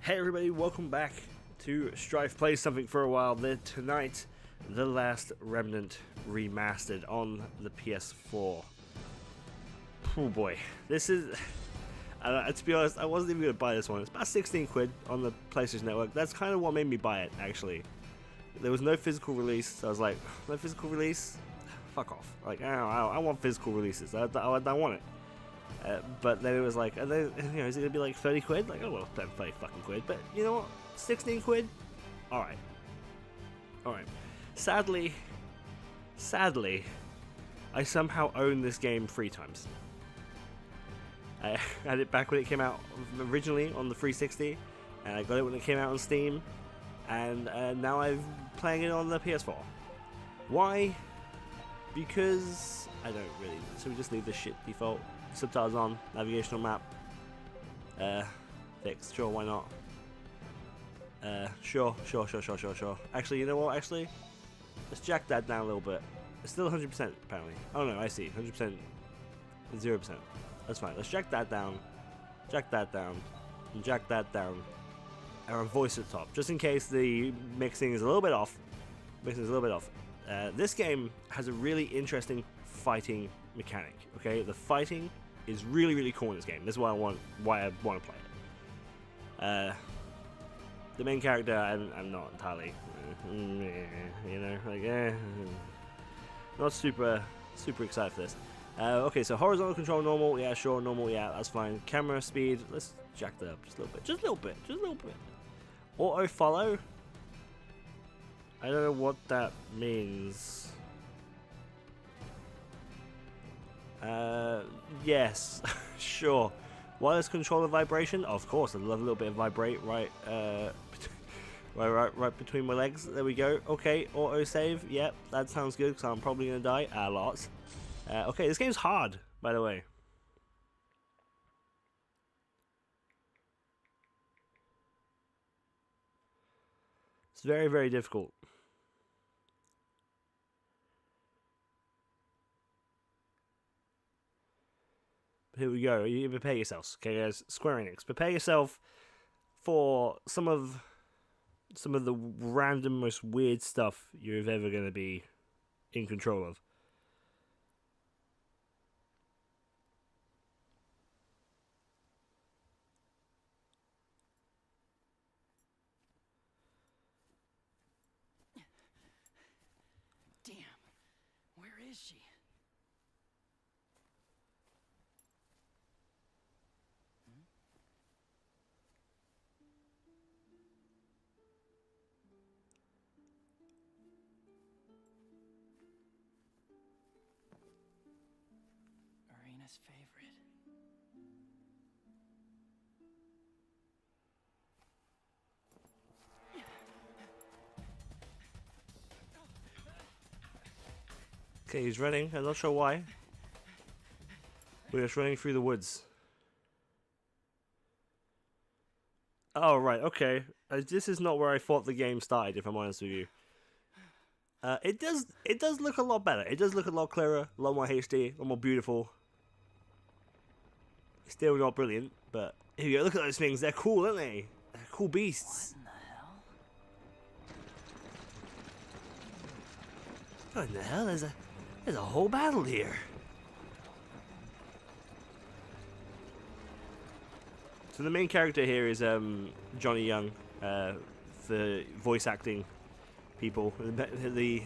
Hey everybody, welcome back to Strife Plays something for a while. Tonight, The Last Remnant Remastered on the PS4. Oh boy, this is... to be honest, I wasn't even going to buy this one. It's about 16 quid on the PlayStation Network. That's kind of what made me buy it, actually. There was no physical release, so I was like, no physical release? Fuck off. Like, I want physical releases. I want it. But then it was like, and then, you know, is it gonna be like 30 quid? Like, oh well, spend 30 fucking quid. But you know what? 16 quid? Alright. Alright. Sadly, I somehow own this game 3 times. I had it back when it came out originally on the 360, and I got it when it came out on Steam, and now I'm playing it on the PS4. Why? Because I don't really. So we just leave this shit default. Subtitles on, navigational map. Fixed. Sure, why not? Sure. Actually, you know what? Actually, let's jack that down a little bit. It's still 100% apparently. Oh no, I see. 100%, 0%. That's fine. Let's jack that down, and jack that down, and our voice at the top, just in case the mixing is a little bit off. This game has a really interesting fighting mechanic. Okay, the fighting is really cool in this game. This is why I want to play it. The main character, I'm not entirely, you know, like, not super excited for this. Okay, so horizontal control, normal, yeah, sure, normal, yeah, that's fine. Camera speed, let's jack that up just a little bit. Auto follow. I don't know what that means. Yes, sure. Wireless controller vibration, of course. I love a little bit of vibrate right between my legs. There we go. Okay, auto save. Yep, that sounds good because I'm probably gonna die a lot. Okay, this game's hard, by the way. It's very difficult. Here we go. You prepare yourselves, okay, guys. Square Enix, prepare yourself for some of the random, most weird stuff you're ever going to be in control of. Damn, where is she? Arena's favorite. Okay, he's running. I'm not sure why. We're just running through the woods. Oh, right, okay. This is not where I thought the game started, if I'm honest with you. It does look a lot better. It does look a lot clearer, a lot more HD, a lot more beautiful. Still not brilliant, but here you go. Look at those things. They're cool, aren't they? They're cool beasts. What in the hell? What in the hell? There's a whole battle here. So the main character here is Johnny Young, for voice acting people. The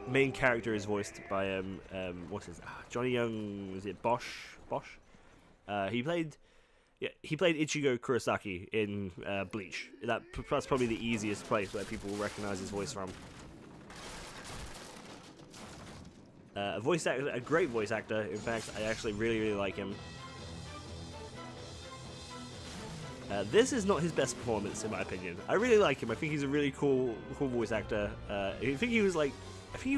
main character is voiced by what's his Johnny Young. Is it Bosch? He played Ichigo Kurosaki in Bleach. That's probably the easiest place where people will recognize his voice from. A great voice actor. In fact, I actually really like him. This is not his best performance, in my opinion. I really like him. I think he's a really cool voice actor. I think he was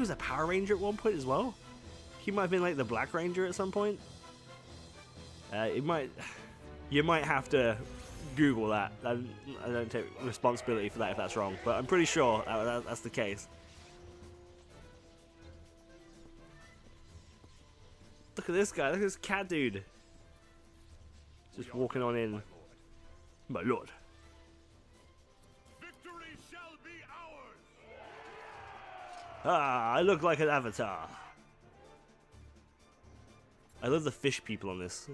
a Power Ranger at one point as well. He might have been like the Black Ranger at some point. You might have to Google that. I don't take responsibility for that if that's wrong, but I'm pretty sure that's the case. Look at this guy. Look at this cat dude. Just walking on in. My lord. Ah, I look like an avatar. I love the fish people on this.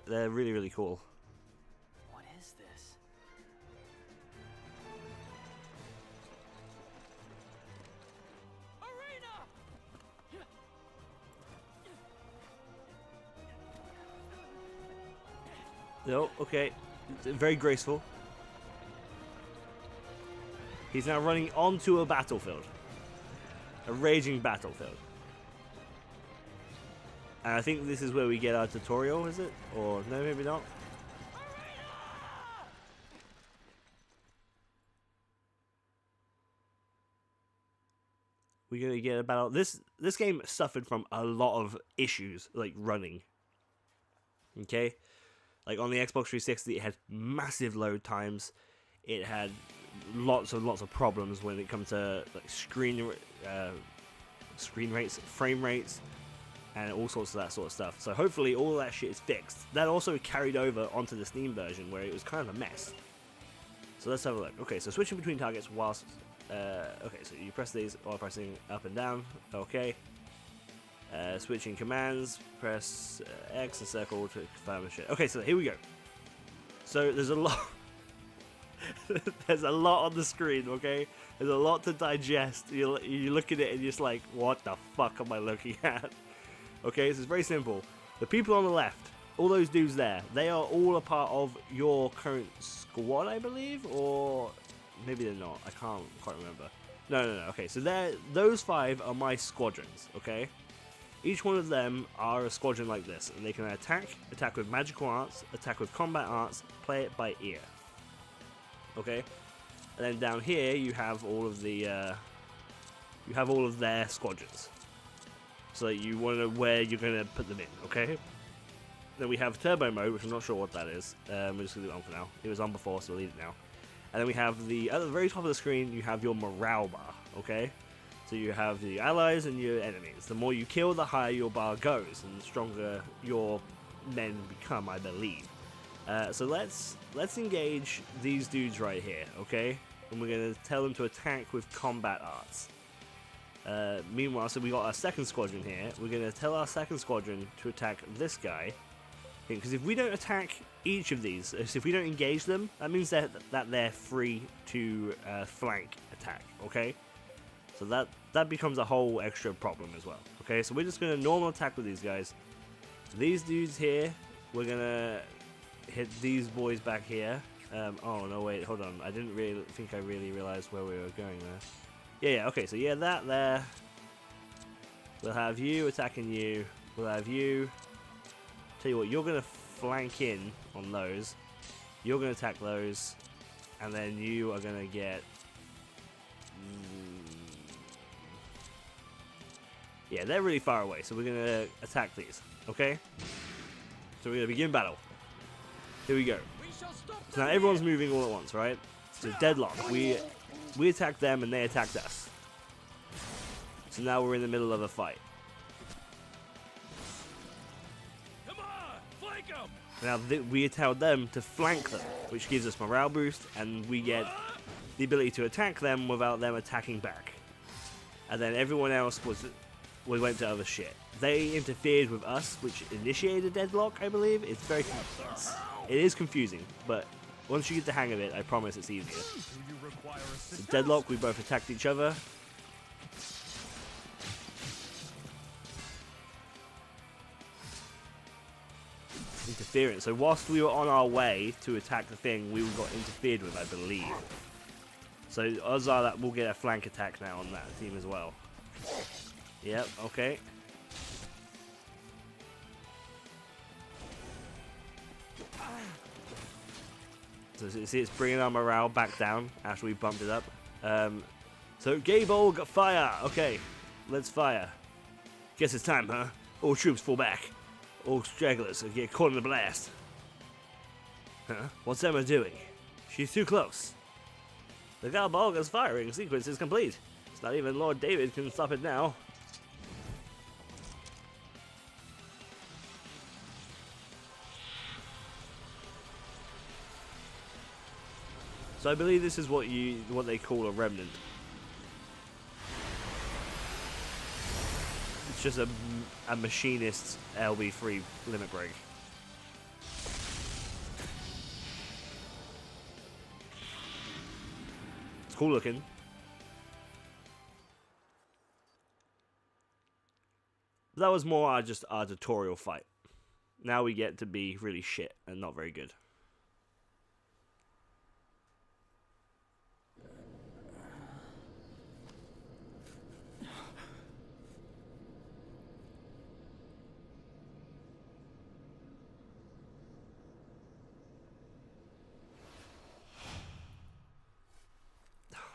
They're really, really cool. What is this? Arena! No, okay. Very graceful. He's now running onto a battlefield. A raging battlefield. And I think this is where we get our tutorial, is it? Or no, maybe not. We're gonna get about this game suffered from a lot of issues, like running. Okay? Like on the Xbox 360 it had massive load times. It had lots of problems when it comes to like screen rates, frame rates, and all sorts of that sort of stuff. So hopefully all that shit is fixed. That also carried over onto the Steam version where it was kind of a mess. So let's have a look. Okay, so switching between targets whilst okay, so you press these while pressing up and down. Okay. Switching commands, press X and circle to confirm and shit. Okay, so here we go. So there's a lot there's a lot on the screen, okay? There's a lot to digest. You look at it and you're just like, what the fuck am I looking at? Okay, so it's very simple. The people on the left, all those dudes there, they are all a part of your current squad, I believe? Or maybe they're not. I can't quite remember. No. Okay, so those 5 are my squadrons, okay? Each one of them are a squadron like this, and they can attack with magical arts, attack with combat arts, play it by ear. Okay, and then down here you have all of the their squadrons. So you want to know where you're going to put them in. Okay. Then we have turbo mode, which I'm not sure what that is. We're just going to leave it on for now. It was on before, so we'll leave it now. And then we have at the very top of the screen, you have your morale bar. Okay. So you have the allies and your enemies. The more you kill, the higher your bar goes, and the stronger your men become, I believe. So let's engage these dudes right here, okay? And we're gonna tell them to attack with combat arts. Meanwhile, so we got our second squadron here. We're gonna tell our second squadron to attack this guy, because if we don't attack each of these, if we don't engage them, that means that they're free to flank attack, okay? So that becomes a whole extra problem as well. Okay, so we're just gonna normal attack with these guys. These dudes here, we're gonna hit these boys back here. Oh no, wait, hold on. I didn't really think I really realized where we were going there. Yeah, okay, so yeah, that there. We'll have you attacking you. We'll have you. Tell you what, you're gonna flank in on those. You're gonna attack those, and then you are gonna get. Yeah, they're really far away, so we're gonna attack these. Okay. So we're gonna begin battle. Here we go. So now everyone's moving all at once, right? So deadlock. We attacked them and they attacked us. So now we're in the middle of a fight. Come on, flank 'em! Now we tell them to flank them, which gives us morale boost, and we get the ability to attack them without them attacking back. And then everyone else went to other shit. They interfered with us, which initiated deadlock, I believe. It's very confusing. It is confusing, but once you get the hang of it, I promise it's easier. So deadlock, we both attacked each other. Interference. So whilst we were on our way to attack the thing, we got interfered with, I believe. So odds are that we'll get a flank attack now on that team as well. Yep, okay. So you see, it's bringing our morale back down after we bumped it up. So Gable, fire! Okay, let's fire. Guess it's time, huh? All troops fall back. All stragglers get caught in the blast. Huh? What's Emma doing? She's too close. The Galbalga's firing sequence is complete. It's not even Lord David can stop it now. So I believe this is what they call a remnant. It's just a machinist's LB3 limit break. It's cool looking. That was more just our tutorial fight. Now we get to be really shit and not very good.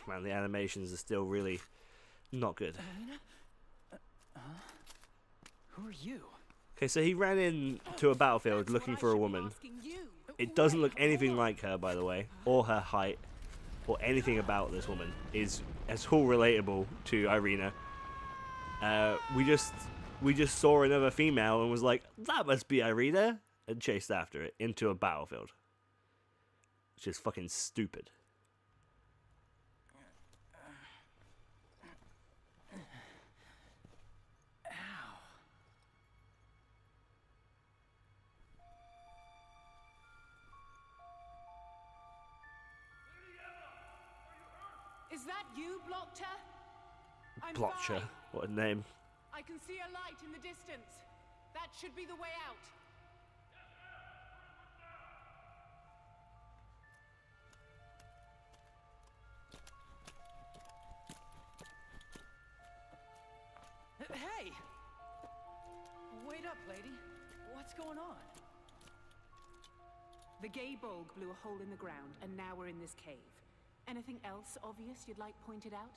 Man, the animations are still really not good. Who are you? Okay, so he ran into a battlefield looking for a woman. It doesn't look anything like her, by the way, or her height, or anything about this woman is at all relatable to Irina. We just saw another female and was like, that must be Irina, and chased after it into a battlefield, which is fucking stupid. Is that you, Blockter? I'm Blotcher, fine. what a name. I can see a light in the distance. That should be the way out. Hey! Wait up, lady. What's going on? The gay bulb blew a hole in the ground, and now we're in this cave. Anything else obvious you'd like pointed out?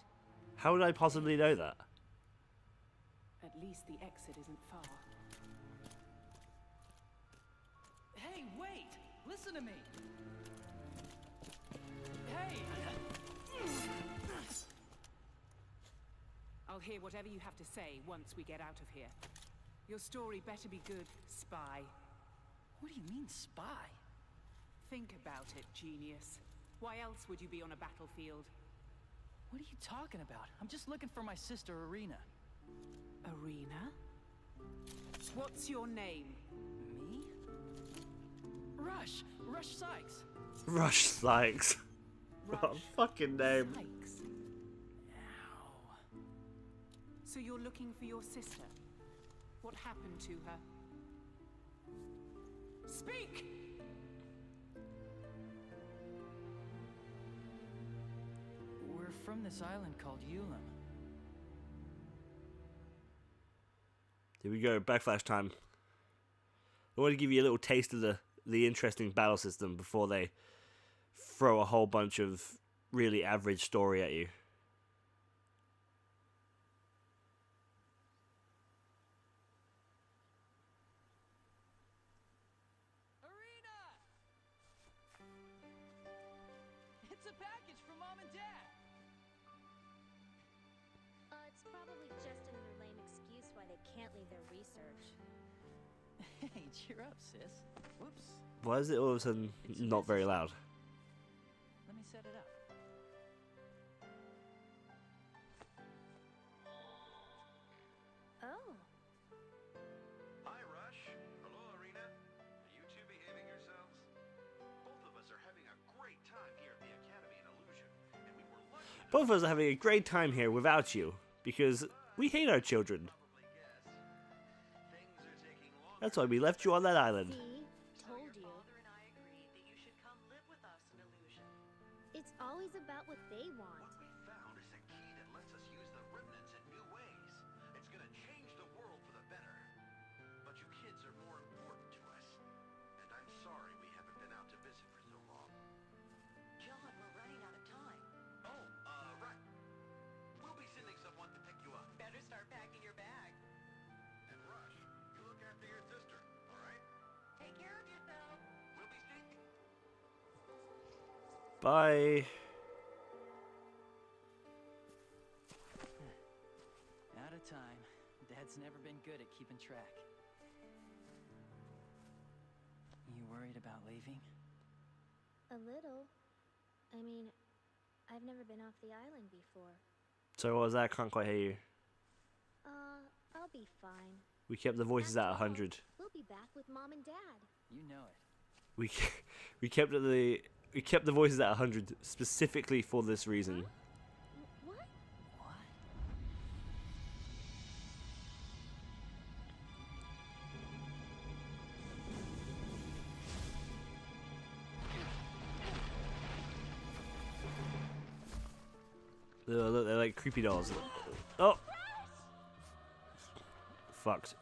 How would I possibly know that? At least the exit isn't far. Hey, wait! Listen to me! Hey! I'll hear whatever you have to say once we get out of here. Your story better be good, spy. What do you mean, spy? Think about it, genius. Why else would you be on a battlefield? What are you talking about? I'm just looking for my sister, Irina. Irina? What's your name? Me? Rush! Rush Sykes! Rush Sykes. What a fucking name. Sykes. Ow. So you're looking for your sister? What happened to her? Speak! We're from this island called Ulam. Here we go, backflash time. I want to give you a little taste of the interesting battle system before they throw a whole bunch of really average story at you. Irina! It's a package from Mom and Dad! It's probably just another lame excuse why they can't leave their research. Hey, cheer up, sis. Whoops. Why is it all of a sudden not very loud? Let me set it up. Oh. Hi, Rush. Hello, Irina. Are you two behaving yourselves? Both of us are having a great time here at the Academy in Illusion, and we were lucky enough Both of us are having a great time here without you, because we hate our children. to probably guess. Things are taking longer. That's why we left you on that island. See? Told you. Father and I agreed that you should come live with us in Illusion. It's always about what they want. What we found is a key that lets us use the remnants in new ways. It's gonna change the world for the better. But you kids are more important to us. And I'm sorry we haven't been out to visit for so long. John, we're running out of time. Oh, right. We'll be sending someone to pick you up. Better start packing your bag. And Rush, you look after your sister, all right? Take care of yourself. We'll be speaking. Bye. Out of time. Dad's never been good at keeping track. You worried about leaving? A little. I mean, I've never been off the island before. So what was that? Can't quite hear you. I'll be fine. We kept the voices at 100. We'll be back with Mom and Dad. You know it. We kept the voices at 100 specifically for this reason. What? What? Look, they're like creepy dolls. Oh! Fucked.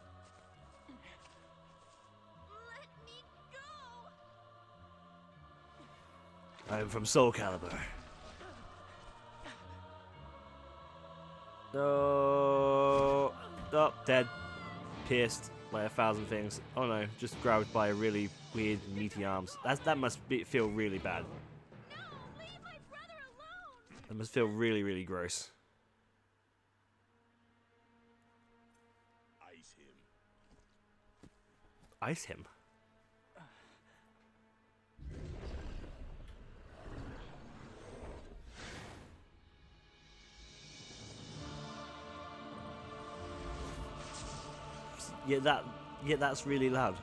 Let me go! I'm from Soul Calibur. No. Oh, dead. Pierced by 1,000 things. Oh no, just grabbed by really weird meaty arms. That must feel really bad. No! Leave my brother alone! That must feel really, really gross. Ice him. Ice him? Yeah, that's really loud.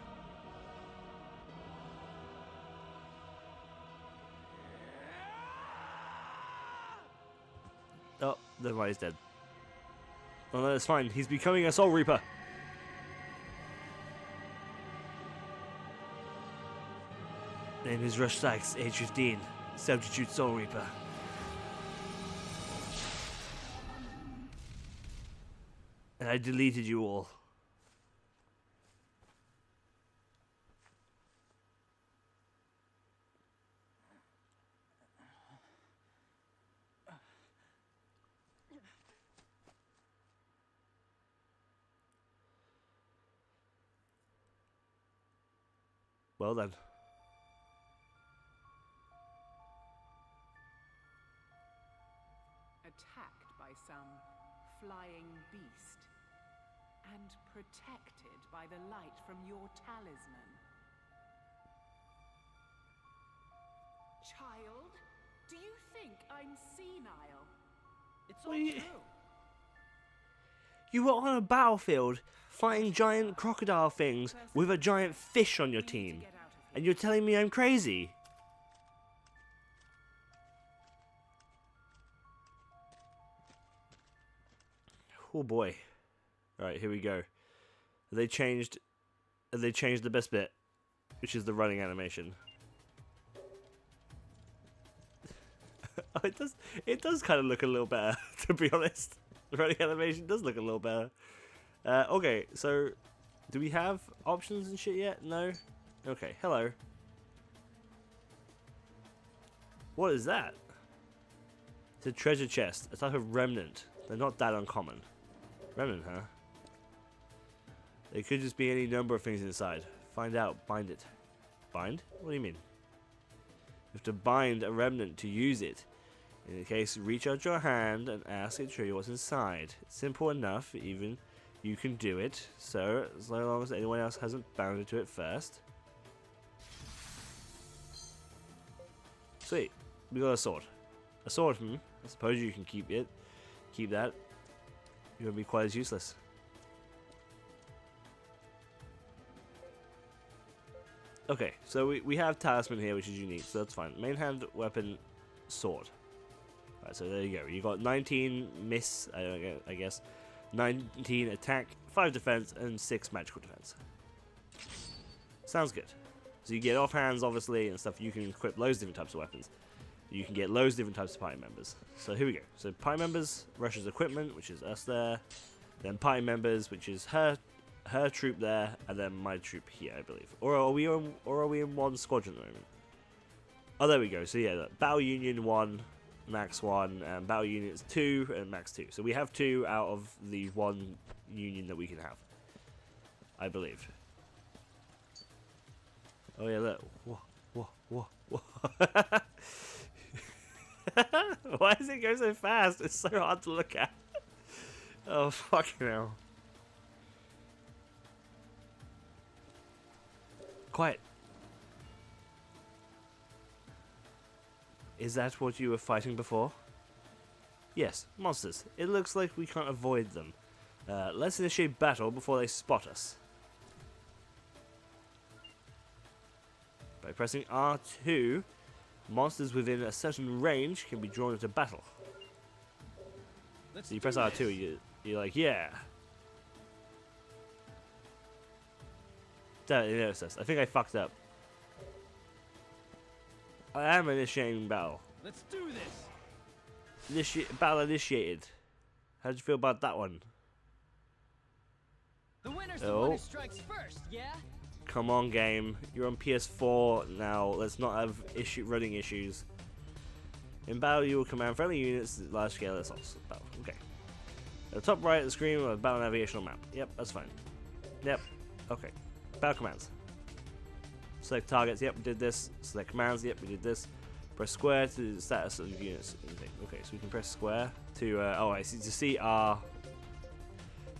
Oh, never mind, he's dead. Oh no, it's fine. He's becoming a Soul Reaper. Name is Rush Sykes, age 15. Substitute Soul Reaper. And I deleted you all. Well then. Attacked by some flying beast. And protected by the light from your talisman. Child, do you think I'm senile? It's all Well, you- true. You were on a battlefield fighting giant crocodile things with a giant fish on your We need to team. get out of here. And you're telling me I'm crazy? Oh boy. Alright, here we go. They changed the best bit, which is the running animation. Oh, it does kind of look a little better, to be honest. The running animation does look a little better. Okay, so do we have options and shit yet? No? Okay, hello. What is that? It's a treasure chest, a type of remnant. They're not that uncommon. Remnant, huh? There could just be any number of things inside. Find out, bind it. Bind? What do you mean? You have to bind a remnant to use it. In the case, reach out your hand and ask it to show you what's inside. It's simple enough, even you can do it. So, as long as anyone else hasn't bound it to it first. Sweet. We got a sword. A sword, I suppose you can keep it. Keep that. You're going to be quite as useless. Okay, so we have talisman here, which is unique, so that's fine. Main hand, weapon, sword. Alright, so there you go. You got 19 miss, I guess, 19 attack, 5 defense, and 6 magical defense. Sounds good. So you get offhands, obviously, and stuff. You can equip loads of different types of weapons. You can get loads of different types of party members. So here we go. So party members, Rush's equipment, which is us there. Then party members, which is her troop there, and then my troop here, I believe. Or are we in one squadron at the moment? Oh, there we go. So yeah, Battle Union 1, Max 1, and Battle Units 2 and Max 2. So we have 2 out of the 1 union that we can have, I believe. Oh yeah, look. Whoa. Why does it go so fast? It's so hard to look at. Oh, fucking hell. Quiet. Is that what you were fighting before? Yes, monsters. It looks like we can't avoid them. Let's initiate battle before they spot us. By pressing R2, monsters within a certain range can be drawn into battle. So you press R2, you're like, yeah. Don't notice us. I think I fucked up. I am initiating battle. Let's do this. Battle initiated. How'd you feel about that one? The winner's the one who strikes first, yeah? Come on, game. You're on PS4 now. Let's not have running issues. In battle, you will command friendly units at large scale assaults. Battle. Okay. At the top right of the screen, we have a battle navigational map. Yep, that's fine. Yep. Okay. Battle commands. Select targets. Yep, we did this. Select commands. Yep, we did this. Press square to the status of units. Okay, so we can press square to I see, to see our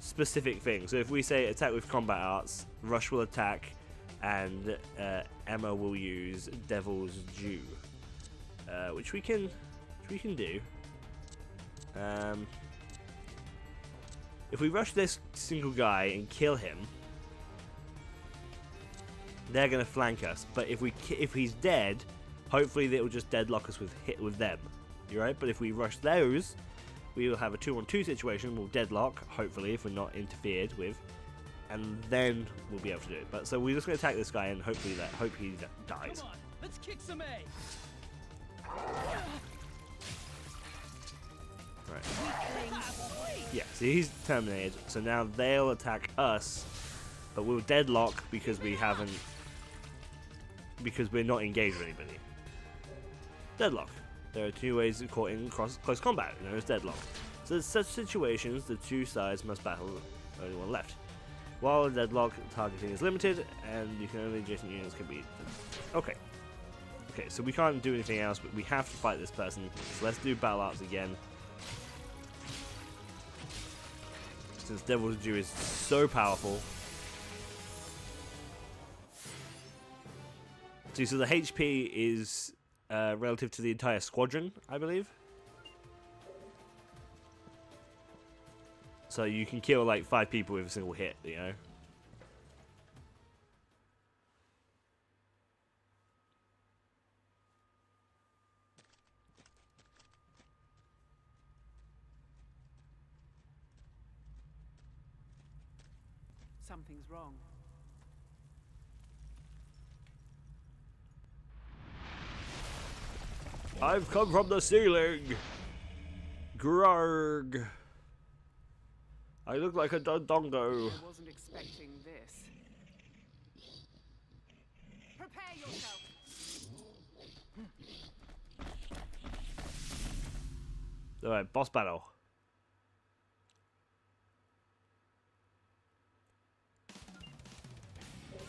specific thing. So if we say attack with combat arts, Rush will attack, and Emma will use Devil's Due, which we can do. If we rush this single guy and kill him, they're gonna flank us. But if he's dead, hopefully they will just deadlock us with them. You right? But if we rush those, we will have a 2-on-2 situation. We'll deadlock, hopefully, if we're not interfered with, and then we'll be able to do it. But so we're just gonna attack this guy and hope he dies. Come on, let's kick some A. Right. Yeah, so he's terminated. So now they'll attack us, but we'll deadlock because we're not engaged with anybody. Deadlock. There are two ways of caught in close combat, known as deadlock. So in such situations, the two sides must battle, only one left. While deadlock, targeting is limited, and you can only adjacent units can be... Okay. Okay, so we can't do anything else, but we have to fight this person. So let's do battle arts again. Since Devil's Due is so powerful. See, so the HP is relative to the entire squadron, I believe. So you can kill like 5 people with a single hit, you know. Something's wrong. I've come from the ceiling. Grarg. I look like a dodongo. I wasn't expecting this. Prepare yourself. Alright, boss battle.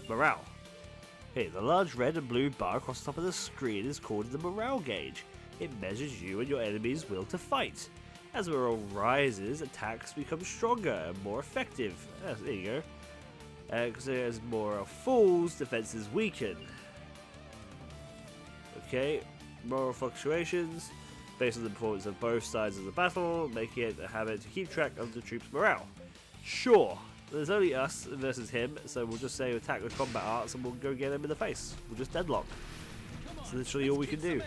Morale. Hey, the large red and blue bar across the top of the screen is called the morale gauge. It measures you and your enemy's will to fight. As morale rises, attacks become stronger and more effective. There you go. Because as morale falls, defenses weaken. Okay, morale fluctuations. Based on the performance of both sides of the battle, making it a habit to keep track of the troops' morale. Sure. There's only us versus him, so we'll just say attack with combat arts and we'll go get him in the face. We'll just deadlock. That's literally all we can do.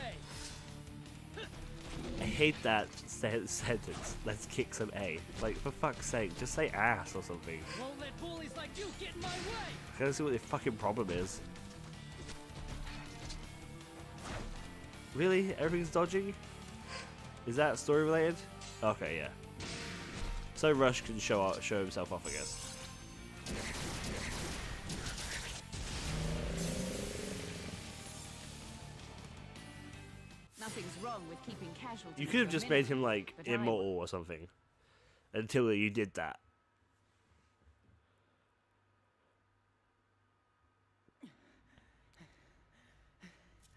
I hate that sentence. Let's kick some A. Like, for fuck's sake, just say ass or something. Won't let bullies like you get in my way. I gotta see what the fucking problem is. Really? Everything's dodging? Is that story related? Okay, yeah. So Rush can show himself off, I guess. Nothing's wrong with keeping casualties. You could have for a just minute, made him like but immortal or something. Until you did that.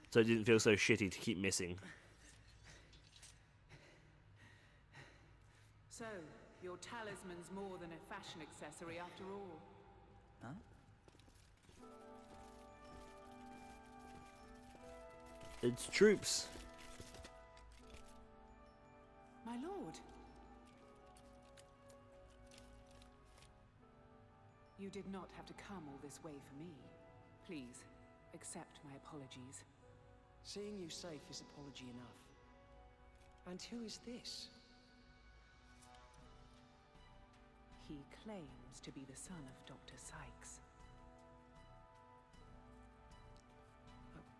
So it didn't feel so shitty to keep missing. So, your talisman's more than a fashion accessory after all. Huh? It's troops. My lord. You did not have to come all this way for me. Please, accept my apologies. Seeing you safe is apology enough. And who is this? He claims to be the son of Dr. Sykes.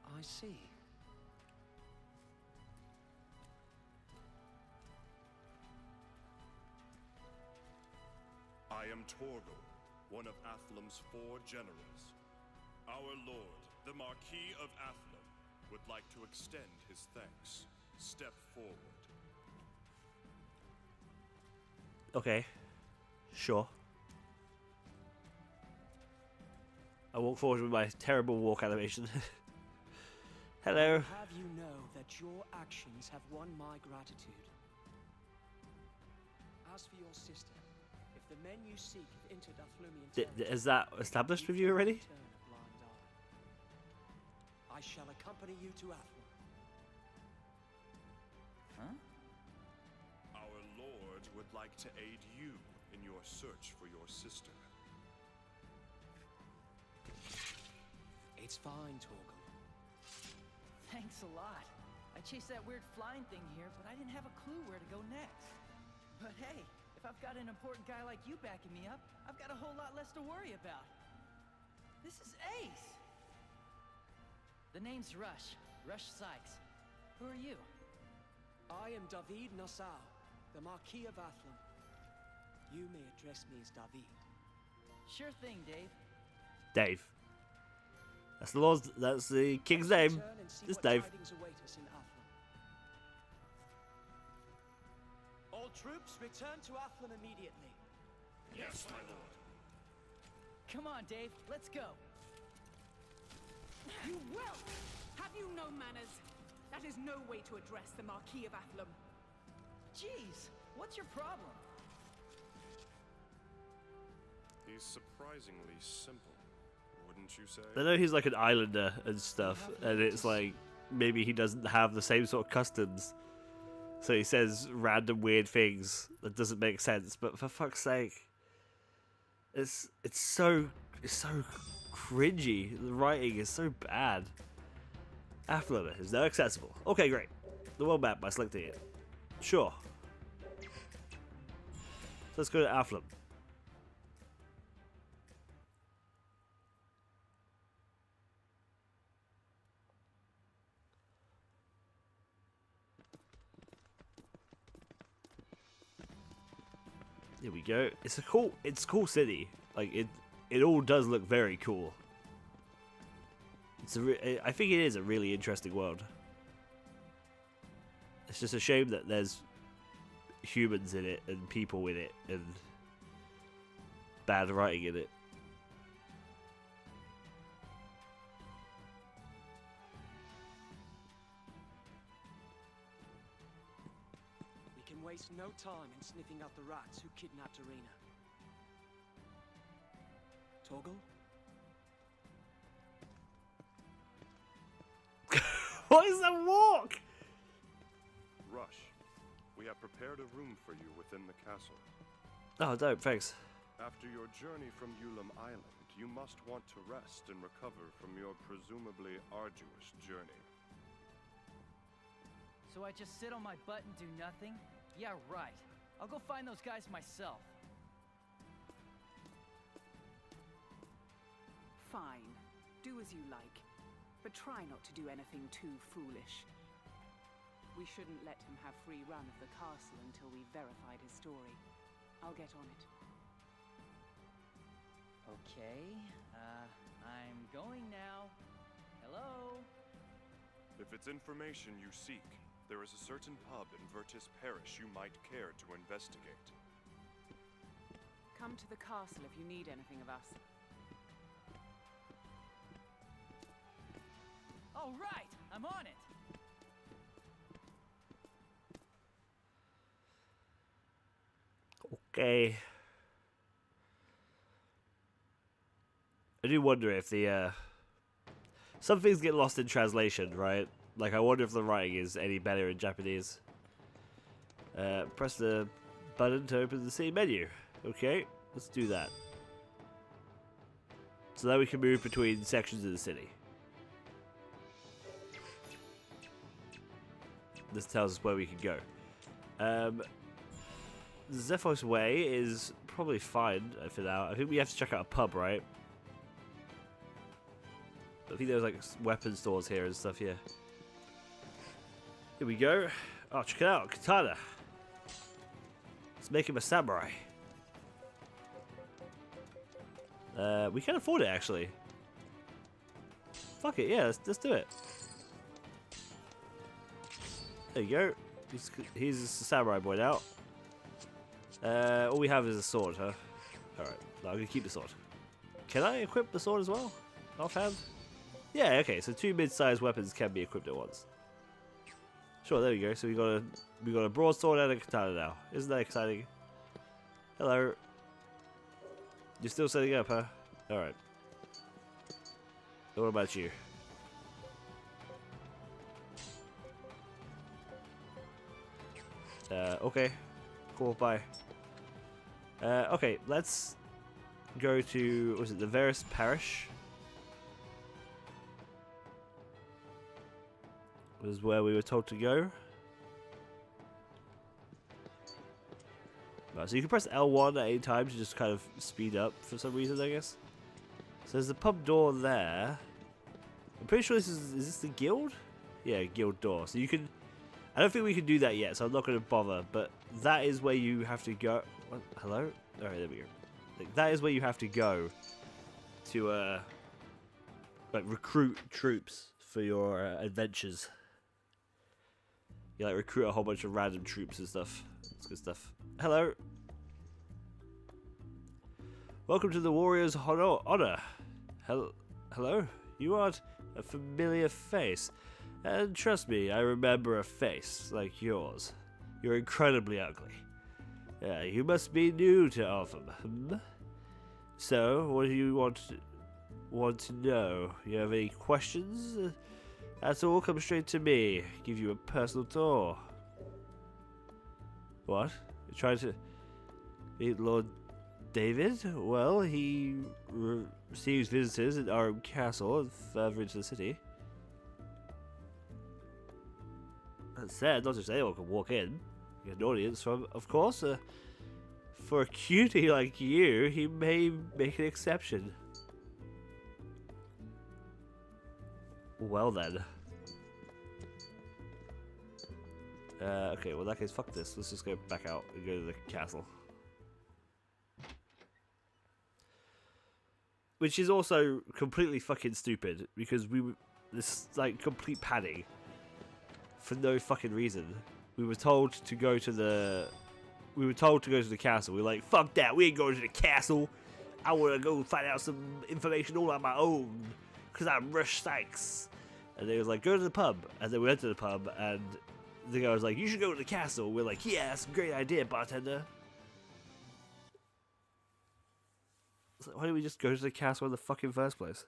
I see. I am Torgal, one of Athlum's 4 generals. Our lord, the Marquis of Athlum, would like to extend his thanks. Step forward. Okay. Sure. I walk forward with my terrible walk animation. Hello. Have you know that your actions have won my gratitude? As for your sister, if the men you seek have entered Athlumian territory, Is that established with you already? turn a blind eye. I shall accompany you to Athlum. Huh? Our lord would like to aid you in your search for your sister. It's fine, Torgal. Thanks a lot. I chased that weird flying thing here, but I didn't have a clue where to go next. But hey, if I've got an important guy like you backing me up, I've got a whole lot less to worry about. This is ace! The name's Rush. Rush Sykes. Who are you? I am David Nassau, the Marquis of Athlum. You may address me as David. Sure thing, Dave. Dave. That's the Lord's. That's the king's name. Return and see It's what Dave. tidings await us in Athlum. All troops, return to Athlum immediately. Yes, my lord. Come on, Dave. Let's go. You whelp! Have you no manners? That is no way to address the Marquis of Athlum. Jeez, what's your problem? He's surprisingly simple, wouldn't you say? I know he's like an islander and stuff, and it's like maybe he doesn't have the same sort of customs, so he says random weird things that doesn't make sense. But for fuck's sake, it's so cringy. The writing is so bad. Athlum is now accessible. Okay, great. The world map by selecting it. Sure. So let's go to Athlum. Here we go. It's a cool city. Like it all does look very cool. I think it is a really interesting world. It's just a shame that there's humans in it and people in it and bad writing in it. We can waste no time in sniffing out the rats who kidnapped Arena. Torgal? What is that walk? Rush, we have prepared a room for you within the castle. Oh, dope, thanks. After your journey from Ulam Island, you must want to rest and recover from your presumably arduous journey. So I just sit on my butt and do nothing? Yeah, right. I'll go find those guys myself. Fine. Do as you like. But try not to do anything too foolish. We shouldn't let him have free run of the castle until we've verified his story. I'll get on it. Okay, I'm going now. Hello? If it's information you seek, there is a certain pub in Virtus Parish you might care to investigate. Come to the castle if you need anything of us. All right, I'm on it. Okay. I do wonder if the some things get lost in translation, right? Like I wonder if the writing is any better in Japanese. Press the button to open the same menu. Okay, let's do that. So that we can move between sections of the city. This tells us where we can go. Zephos Way is probably fine for now. I think we have to check out a pub, right? I think there's like weapon stores here and stuff, yeah. Here we go. Oh, check it out, katana. Let's make him a samurai. We can afford it, actually. Fuck it, yeah, let's do it. There you go. He's a samurai boy now. All we have is a sword, huh? Alright, no, I'm gonna keep the sword. Can I equip the sword as well? Offhand? Yeah, okay, so 2 mid-sized weapons can be equipped at once. Sure, there we go. So we got a broadsword and a katana now. Isn't that exciting? Hello. You're still setting up, huh? Alright. What about you? Okay. Cool, bye. Okay, let's go to, was it the Varus Parish? Was where we were told to go. Right, so you can press L1 at any time to just kind of speed up for some reason, I guess. So there's a pub door there. I'm pretty sure this is this the guild? Yeah, guild door. So you can, I don't think we can do that yet, so I'm not going to bother, but that is where you have to go. What? Hello? Alright, there we go. Like, that is where you have to go to, like, recruit troops for your adventures. You like recruit a whole bunch of random troops and stuff. That's good stuff. Hello. Welcome to the Warriors Honor. Hello? You aren't a familiar face. And trust me, I remember a face like yours. You're incredibly ugly. Yeah, you must be new to Arkham. So, what do you want to know? You have any questions? That's all, come straight to me. Give you a personal tour. What? You're trying to meet Lord David? Well, he receives visitors at our castle and further into the city. That said, not just anyone can walk in. You get an audience from, of course. For a cutie like you, he may make an exception. Well then. Okay, well in that case, fuck this. Let's just go back out and go to the castle. Which is also completely fucking stupid, because this like complete padding. For no fucking reason. We were told to go to the castle. We were like, fuck that, we ain't going to the castle. I wanna go find out some information all on my own. Because I'm Rush Sykes. And they was like, go to the pub. And then we went to the pub, and the guy was like, you should go to the castle. We're like, yeah, that's a great idea, bartender. So why didn't we just go to the castle in the fucking first place?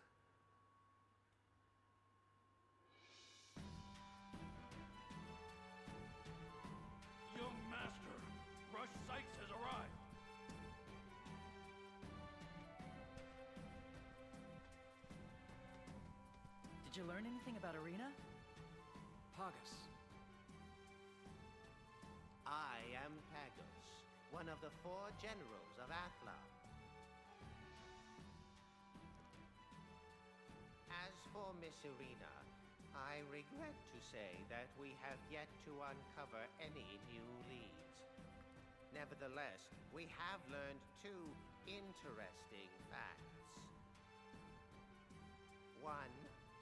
Young master, Rush Sykes has arrived. Did you learn anything about Arena? Pagus. I am Pagus, one of the 4 generals of Athlon. As for Miss Arena, I regret to say that we have yet to uncover any new leads. Nevertheless, we have learned 2 interesting facts. 1.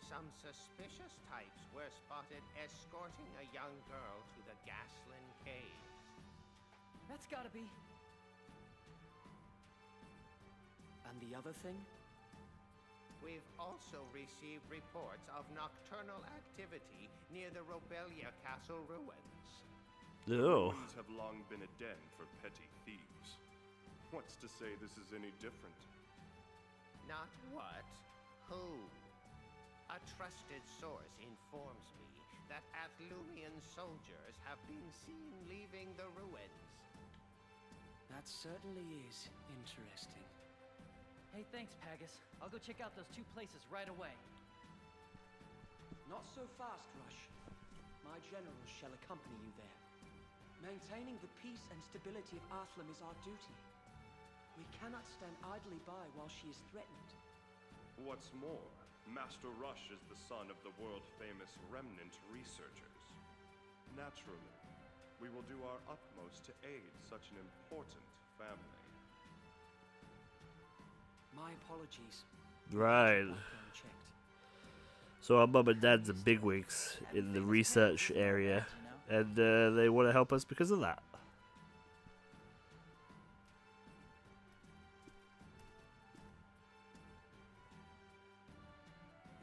Some suspicious types were spotted escorting a young girl to the Gaslin Caves. That's gotta be. And the other thing? We've also received reports of nocturnal activity near the Robelia Castle ruins. No. Ruins have long been a den for petty thieves. What's to say this is any different? Not what, who? A trusted source informs me that Athlumian soldiers have been seen leaving the ruins. That certainly is interesting. Hey, Hey, thanks, Pagus. I'll go check out those two places right away. Not so fast, Rush. My generals shall accompany you there. Maintaining the peace and stability of Athlum is our duty. We cannot stand idly by while she is threatened. What's more, Master Rush is the son of the world-famous Remnant researchers. Naturally, we will do our utmost to aid such an important family. My apologies. Right. So our mum and dad's are bigwigs in the research area, and they want to help us because of that.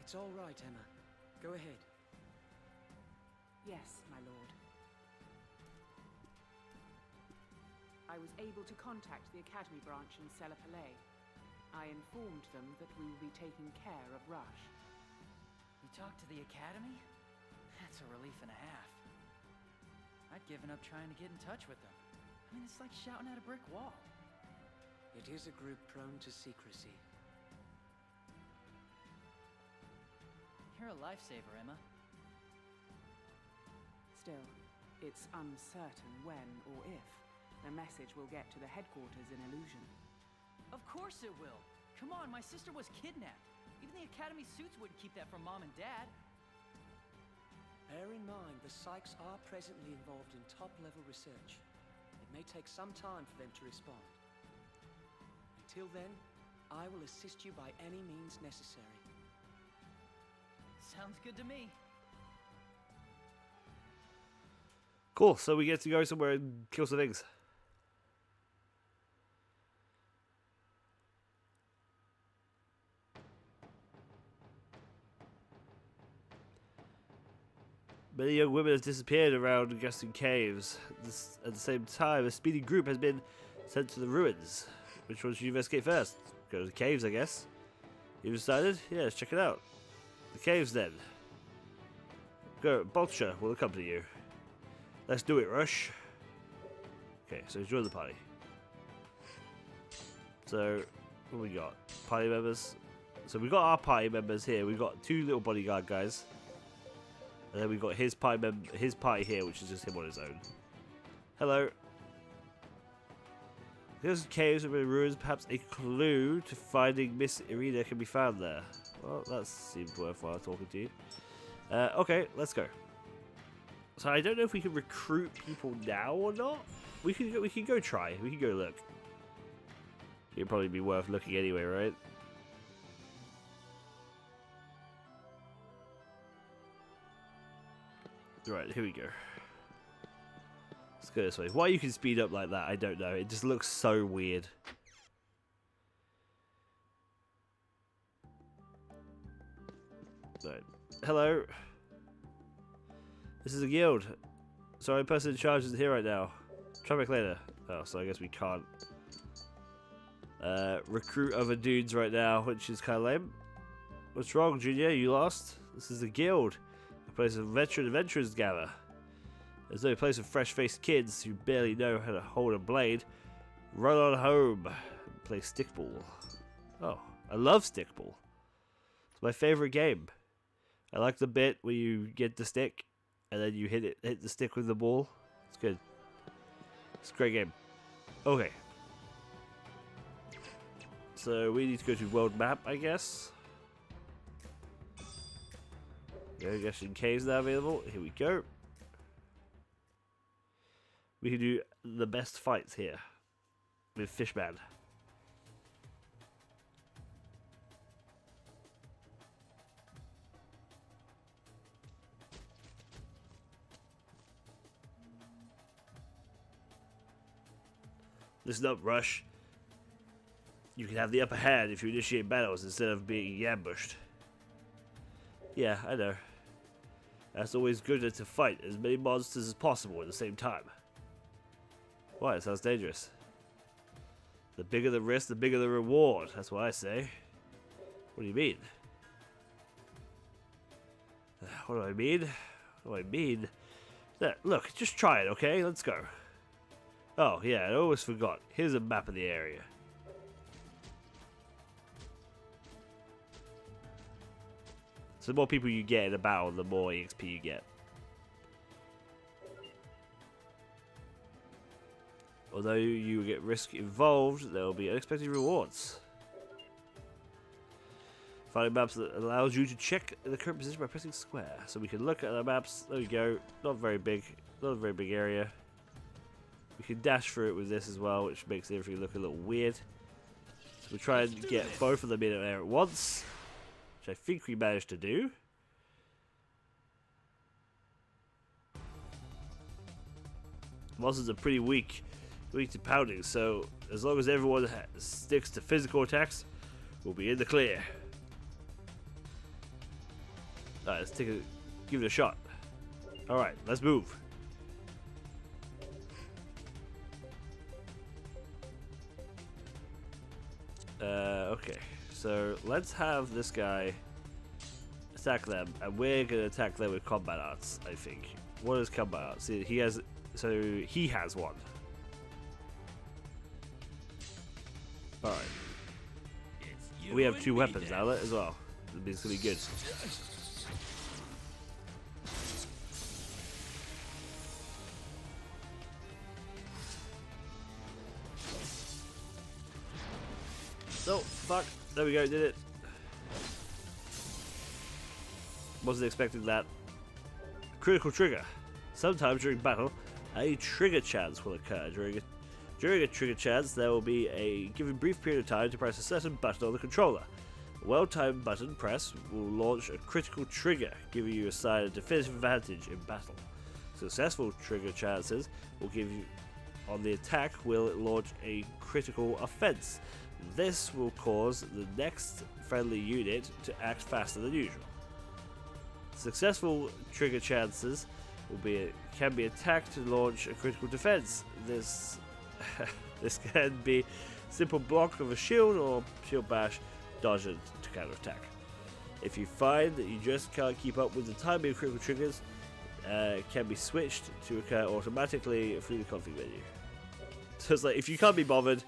It's all right, Emma. Go ahead. Yes, my lord. I was able to contact the Academy branch in Palais. I informed them that we will be taking care of Rush. You talked to the Academy? That's a relief and a half. I'd given up trying to get in touch with them. I mean, it's like shouting at a brick wall. It is a group prone to secrecy. You're a lifesaver, Emma. Still, it's uncertain when or if the message will get to the headquarters in Illusion. Of course it will. Come on, my sister was kidnapped. Even the Academy suits wouldn't keep that from Mom and Dad. Bear in mind, the Psychs are presently involved in top-level research. It may take some time for them to respond. Until then, I will assist you by any means necessary. Sounds good to me. Cool, so we get to go somewhere and kill some things. Many young women have disappeared around Gustin Caves. At the same time, a speedy group has been sent to the ruins. Which one should you investigate first? Go to the caves, I guess. You decided? Yeah, let's check it out. The caves, then. Go, Bolcher will accompany you. Let's do it, Rush. Okay, so join the party. So, what we got? Party members. So we got our party members here. We've got two little bodyguard guys. And then we've got his party here, which is just him on his own. Hello. Those caves have been ruins. Perhaps a clue to finding Miss Irina can be found there. Well, that seems worthwhile talking to you. Okay, let's go. So I don't know if we can recruit people now or not. We can go try. We can go look. It'd probably be worth looking anyway, right? Right, here we go. Let's go this way. Why you can speed up like that, I don't know. It just looks so weird. Right. Hello. This is a guild. Sorry, the person in charge isn't here right now. Try back later. Oh, so I guess we can't recruit other dudes right now, which is kind of lame. What's wrong, Junior? You lost? This is a guild. A place of veteran adventurers gather. There's no place of fresh-faced kids who barely know how to hold a blade. Run on home and play stickball. Oh, I love stickball. It's my favorite game. I like the bit where you get the stick and then you hit the stick with the ball. It's good. It's a great game. Okay. So we need to go to world map, I guess. I guess in caves now available. Here we go. We can do the best fights here with Fishman. Listen up, Rush. You can have the upper hand if you initiate battles instead of being ambushed. Yeah, I know. That's always good to fight as many monsters as possible at the same time. Why? It sounds dangerous. The bigger the risk, the bigger the reward. That's what I say. What do you mean? What do I mean? What do I mean? Look, just try it, okay? Let's go. Oh, yeah, I almost forgot. Here's a map of the area. So the more people you get in a battle, the more EXP you get. Although you get risk involved, there will be unexpected rewards. Finding maps that allows you to check the current position by pressing square. So we can look at the maps. There we go. Not very big. Not a very big area. We can dash through it with this as well, which makes everything look a little weird. So we'll try and get both of them in there at once, which I think we managed to do. Monsters are pretty weak to pounding, so as long as everyone sticks to physical attacks, we'll be in the clear. Alright, let's give it a shot. Alright, let's move. Okay, so let's have this guy attack them, and we're gonna attack them with combat arts, I think. What is combat arts? See, he has one. Alright. We have 2 weapons now as well. It's gonna be good. Oh, fuck. There we go, did it. Wasn't expecting that. Critical trigger. Sometimes during battle, a trigger chance will occur. During a trigger chance, there will be a given brief period of time to press a certain button on the controller. A well-timed button press will launch a critical trigger, giving you a definitive advantage in battle. Successful trigger chances will give you on the attack will launch a critical offense. This will cause the next friendly unit to act faster than usual. Successful trigger chances can be attacked to launch a critical defense. This can be simple block of a shield or shield bash, dodge it to counterattack. If you find that you just can't keep up with the timing of critical triggers, can be switched to occur automatically through the config menu. So it's like, if you can't be bothered,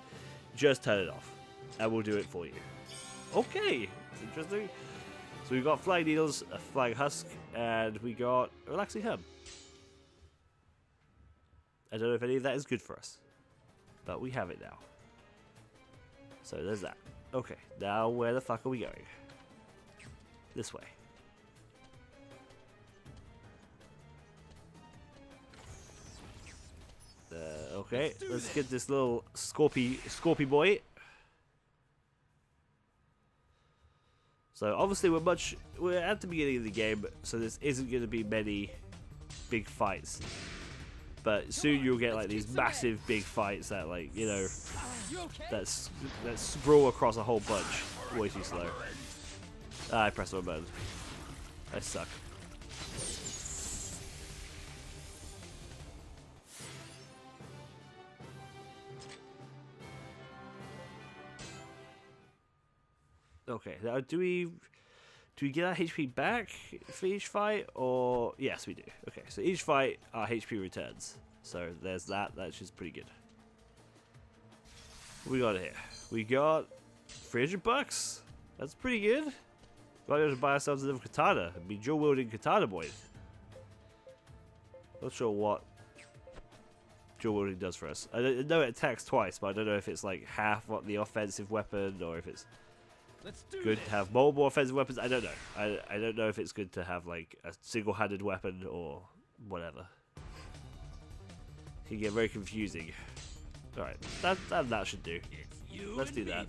just turn it off, and we'll do it for you. Okay, it's interesting. So we've got Flying Needles, a Flying Husk, and we got a Relaxing Herb. I don't know if any of that is good for us, but we have it now. So there's that. Okay, now where the fuck are we going? This way. Okay, let's get this little Scorpy boy. So obviously we're at the beginning of the game, so this isn't going to be many big fights. But soon you'll get like these massive big fights that, like, you know, that sprawl across a whole bunch. Way too slow. Ah, I pressed the wrong button. I suck. Okay, now do we get our HP back for each fight, or yes, we do. Okay, so each fight our HP returns. So there's that. That's just pretty good. What we got here? We got $300. That's pretty good. Might be able to buy ourselves another katana and be dual wielding katana boys. Not sure what dual wielding does for us. I know it attacks twice, but I don't know if it's like half what the offensive weapon, or if it's good to have multiple offensive weapons. I don't know. I don't know if it's good to have like a single-handed weapon or whatever. It can get very confusing. Alright, that should do. Let's do that.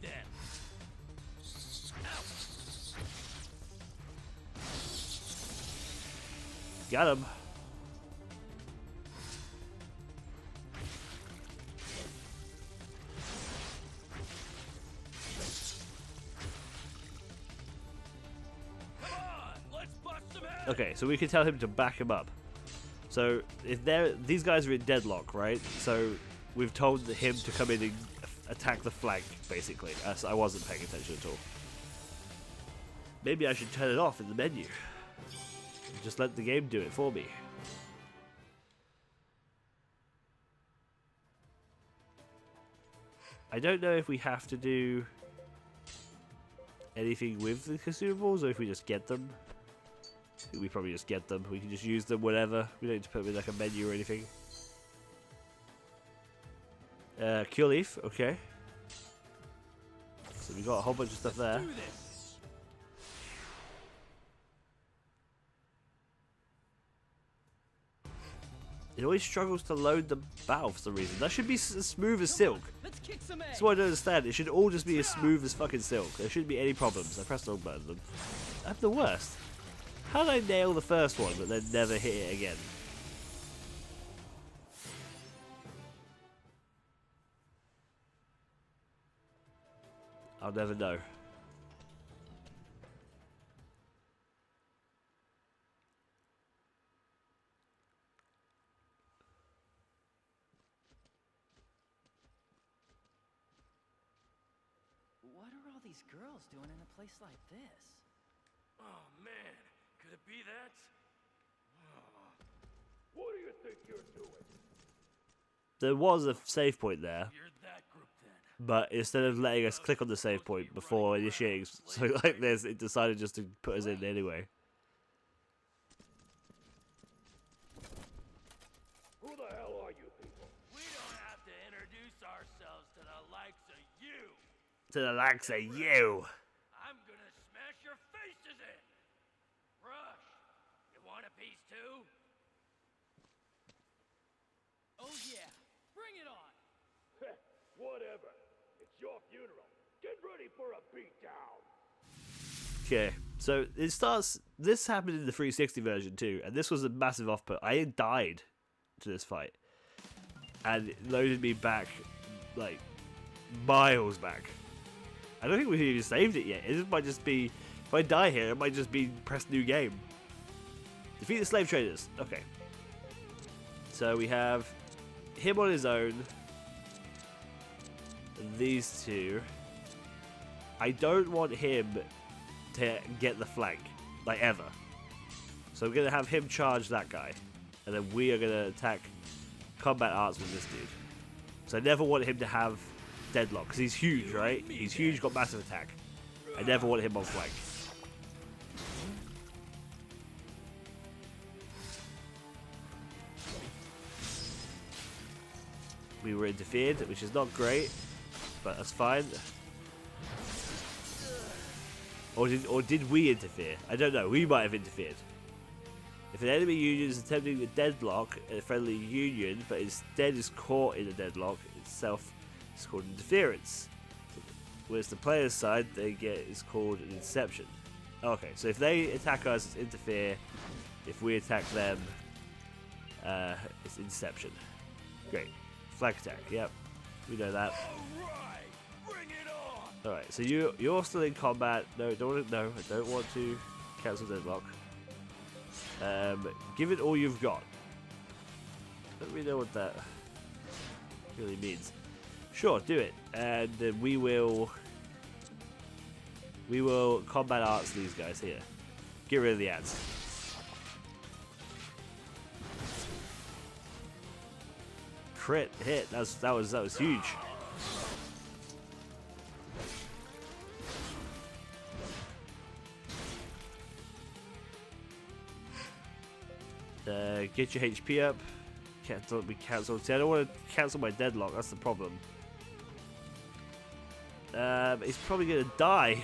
Got him. Okay, so we can tell him to back him up. So if these guys are in deadlock, right? So we've told him to come in and attack the flank, basically. As I wasn't paying attention at all. Maybe I should turn it off in the menu. Just let the game do it for me. I don't know if we have to do anything with the consumables, or if we just get them. We probably just get them. We can just use them whenever. We don't need to put them in like a menu or anything. Keali, okay. So we got a whole bunch of stuff there. It always struggles to load the battle for some reason. That should be as smooth as silk. That's what I don't understand. It should all just be as smooth as fucking silk. There shouldn't be any problems. I pressed the wrong button. I'm the worst. How did I nail the first one but then never hit it again? I'll never know. What are all these girls doing in a place like this? Oh man, could it be that? What do you think you're doing? There was a save point there. You're that group then. But instead of letting us click on the save point before initiating something like this, it decided just to put us in anyway. Who the hell are you people? We don't have to introduce ourselves to the likes of you. To the likes of you. I'm gonna smash your faces in. Rush, you want a piece too? Oh yeah, bring it on! Whatever. It's your funeral. Get ready for a beatdown. Okay, so it starts. This happened in the 360 version too, and this was a massive off-put. I died to this fight, and it loaded me back like miles back. I don't think we've even saved it yet. It might just be, if I die here, it might just be press new game. Defeat the slave traders. Okay. So we have him on his own. These two. I don't want him to get the flank, like ever. So I'm going to have him charge that guy. And then we are going to attack combat arts with this dude. So I never want him to have deadlock, because he's huge, right? He's huge, got massive attack. I never want him on flank. We were interfered, which is not great, but that's fine. Or did we interfere? I don't know. We might have interfered. If an enemy union is attempting to deadlock a friendly union, but instead is caught in a deadlock itself, it's called interference. Whereas the player's side, they get is called an inception. Okay, so if they attack us, it's interfere. If we attack them, it's inception. Great. Flag attack. Yep, we know that. Alright, so you're still in combat. No, I don't want to cancel deadlock. Give it all you've got. Let me know what that really means. Sure, do it, and then we will combat arts these guys here. Get rid of the ads. Crit hit. That was huge. Get your HP up. Don't be cancelled. See, I don't want to cancel my deadlock. That's the problem. He's probably gonna die.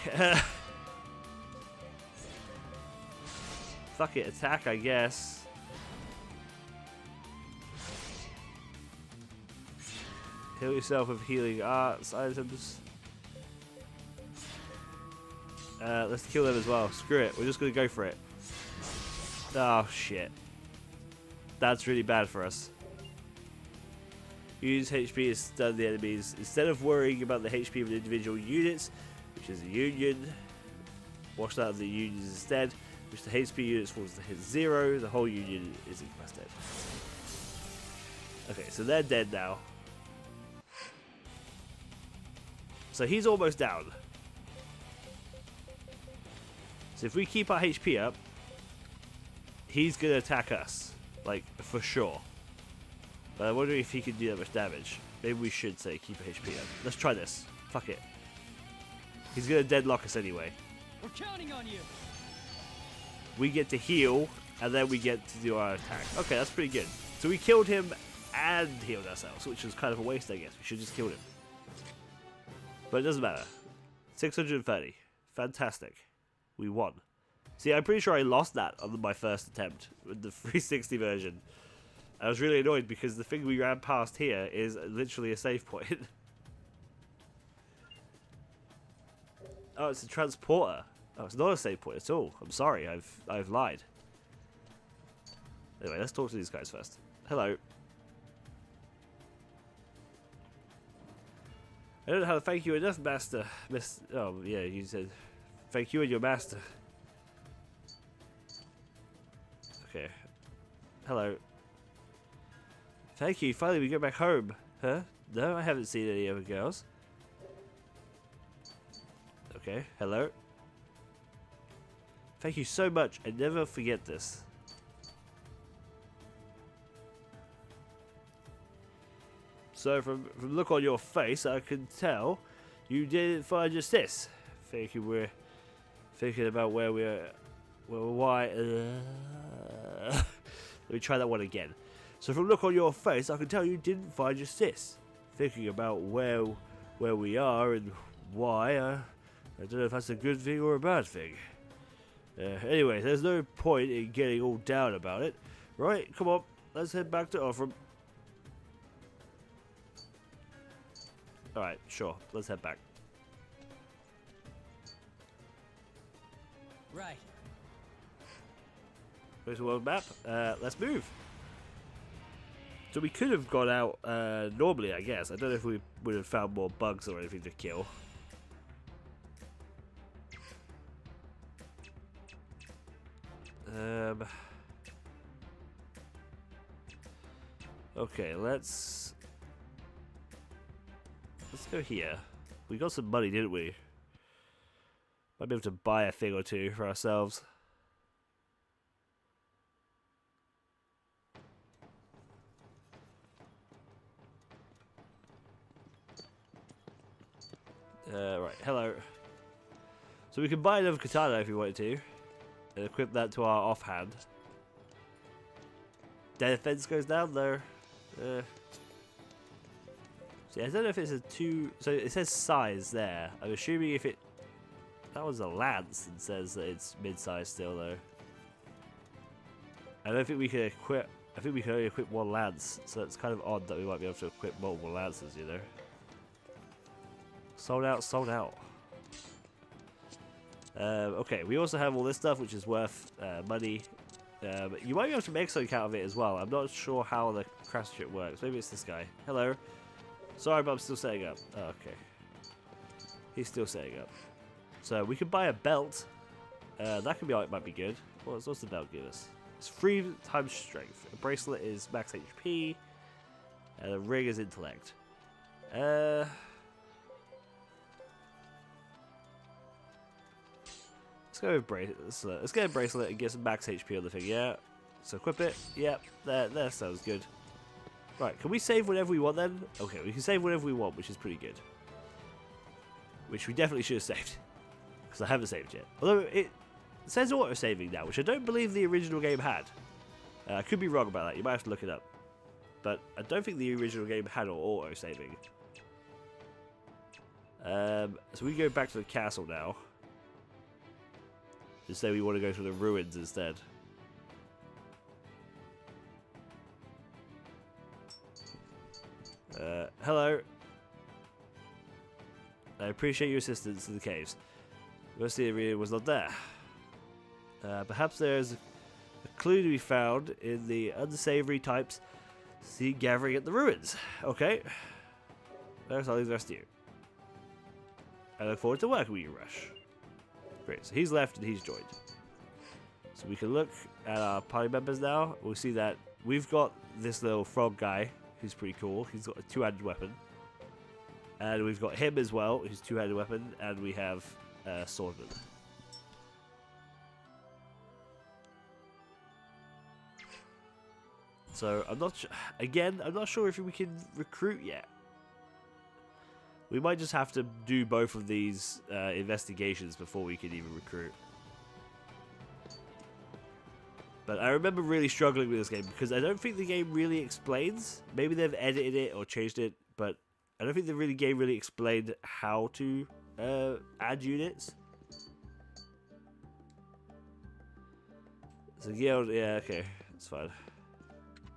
Fuck it, attack, I guess. Heal yourself with healing arts items. Let's kill them as well. Screw it. We're just gonna go for it. Oh shit. That's really bad for us. Use HP to stun the enemies. Instead of worrying about the HP of individual units, which is a union, wash out the unions instead, which the HP units falls to hit 0, the whole union is incapacitated. Okay, so they're dead now. So he's almost down. So if we keep our HP up, he's gonna attack us, like for sure. But I'm wondering if he can do that much damage. Maybe we should say keep our HP up. Let's try this. Fuck it. He's gonna deadlock us anyway. We're counting on you. we get to heal, and then we get to do our attack. Okay, that's pretty good. So we killed him and healed ourselves, which was kind of a waste, I guess. We should just killed him. But it doesn't matter. 630. Fantastic. We won. See, I'm pretty sure I lost that on my first attempt with the 360 version. I was really annoyed because the thing we ran past here is literally a save point. Oh, it's a transporter. Oh, it's not a save point at all. I'm sorry, I've lied. Anyway, let's talk to these guys first. Hello. I don't know how to thank you enough, master. Oh, yeah, you said thank you and your master. Okay. Hello. Thank you. Finally, we go back home. Huh? No, I haven't seen any other girls. Okay. Hello. Thank you so much. I never forget this. So, from the look on your face, I can tell you didn't find just this. Thinking we're thinking about where we're. Well, why? Let me try that one again. So from the look on your face, I can tell you didn't find just this. Thinking about where we are and why. I don't know if that's a good thing or a bad thing. Anyway, there's no point in getting all down about it. Right, come on. Let's head back to Offram. Alright, sure. Let's head back. Right. Here's the world map. Let's move. So we could have gone out normally, I guess. I don't know if we would have found more bugs or anything to kill. Okay, let's go here. We got some money, didn't we? Might be able to buy a thing or two for ourselves. Right, hello. So we can buy another katana if we wanted to, and equip that to our offhand. Defense goes down though. See, I don't know if it's a 2. So it says size there. I'm assuming if it. That was a lance and says that it's mid-size still though. I don't think we can equip. I think we can only equip one lance, so it's kind of odd that we might be able to equip multiple lances, you know. Sold out, sold out. Okay, we also have all this stuff which is worth money. You might be able to make something out of it as well. I'm not sure how the crash ship works. Maybe it's this guy. Hello. Sorry, but I'm still setting up. Oh, okay. He's still setting up. So we could buy a belt. That could be might be good. What's the belt give us? It's 3 times strength. A bracelet is max HP. And a ring is intellect. Let's go with bracelet. Let's get a bracelet and get some max HP on the thing. Yeah. So equip it. Yep. That sounds good. Right. Can we save whenever we want then? Okay, we can save whenever we want, which is pretty good. Which we definitely should have saved. Because I haven't saved yet. Although it says auto-saving now, which I don't believe the original game had. I could be wrong about that. You might have to look it up. But I don't think the original game had auto-saving. So we go back to the castle now. Just say we want to go to the ruins instead. Hello. I appreciate your assistance in the caves. Most of the area was not there. Perhaps there's a clue to be found in the unsavory types seen gathering at the ruins. Okay. There's all the rest of you. I look forward to working with you, Rush. Great, so he's left and he's joined. So we can look at our party members now. We'll see that we've got this little frog guy who's pretty cool. He's got a 2-handed weapon. And we've got him as well, who's 2-handed weapon. And we have Swordman. So I'm not again, I'm not sure if we can recruit yet. We might just have to do both of these investigations before we can even recruit. But I remember really struggling with this game because I don't think the game really explains. Maybe they've edited it or changed it, but I don't think the game really explained how to add units. So guild, yeah, okay, that's fine.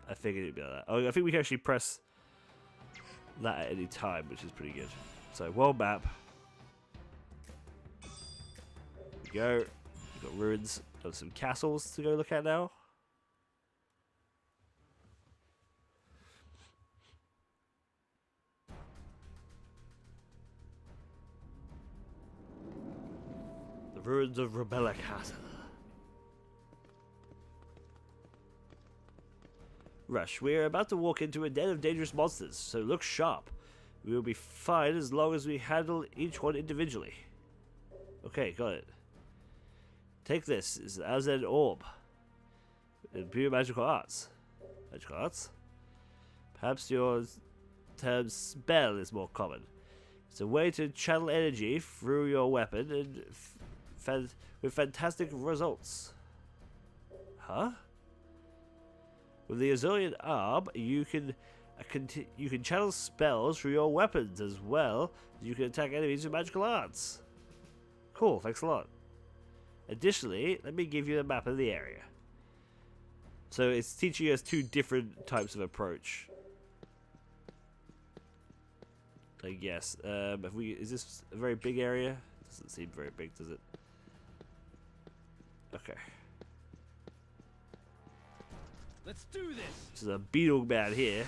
I figured it'd be like that. Oh, I think we can actually press that at any time, which is pretty good. So world map. There we go. We've got ruins of some castles to go look at now. The ruins of Rebella Castle. Rush, we are about to walk into a den of dangerous monsters, so look sharp. We will be fine as long as we handle each one individually. Okay, got it. Take this as an orb. Impure magical arts. Magical arts? Perhaps your term spell is more common. It's a way to channel energy through your weapon and with fantastic results. Huh? With the Azurian arm, you can channel spells through your weapons as well as you can attack enemies with magical arts. Cool, thanks a lot. Additionally, let me give you a map of the area. So it's teaching us two different types of approach. I guess. Is this a very big area? Doesn't seem very big, does it? Okay. Let's do this. This is a beetle man here.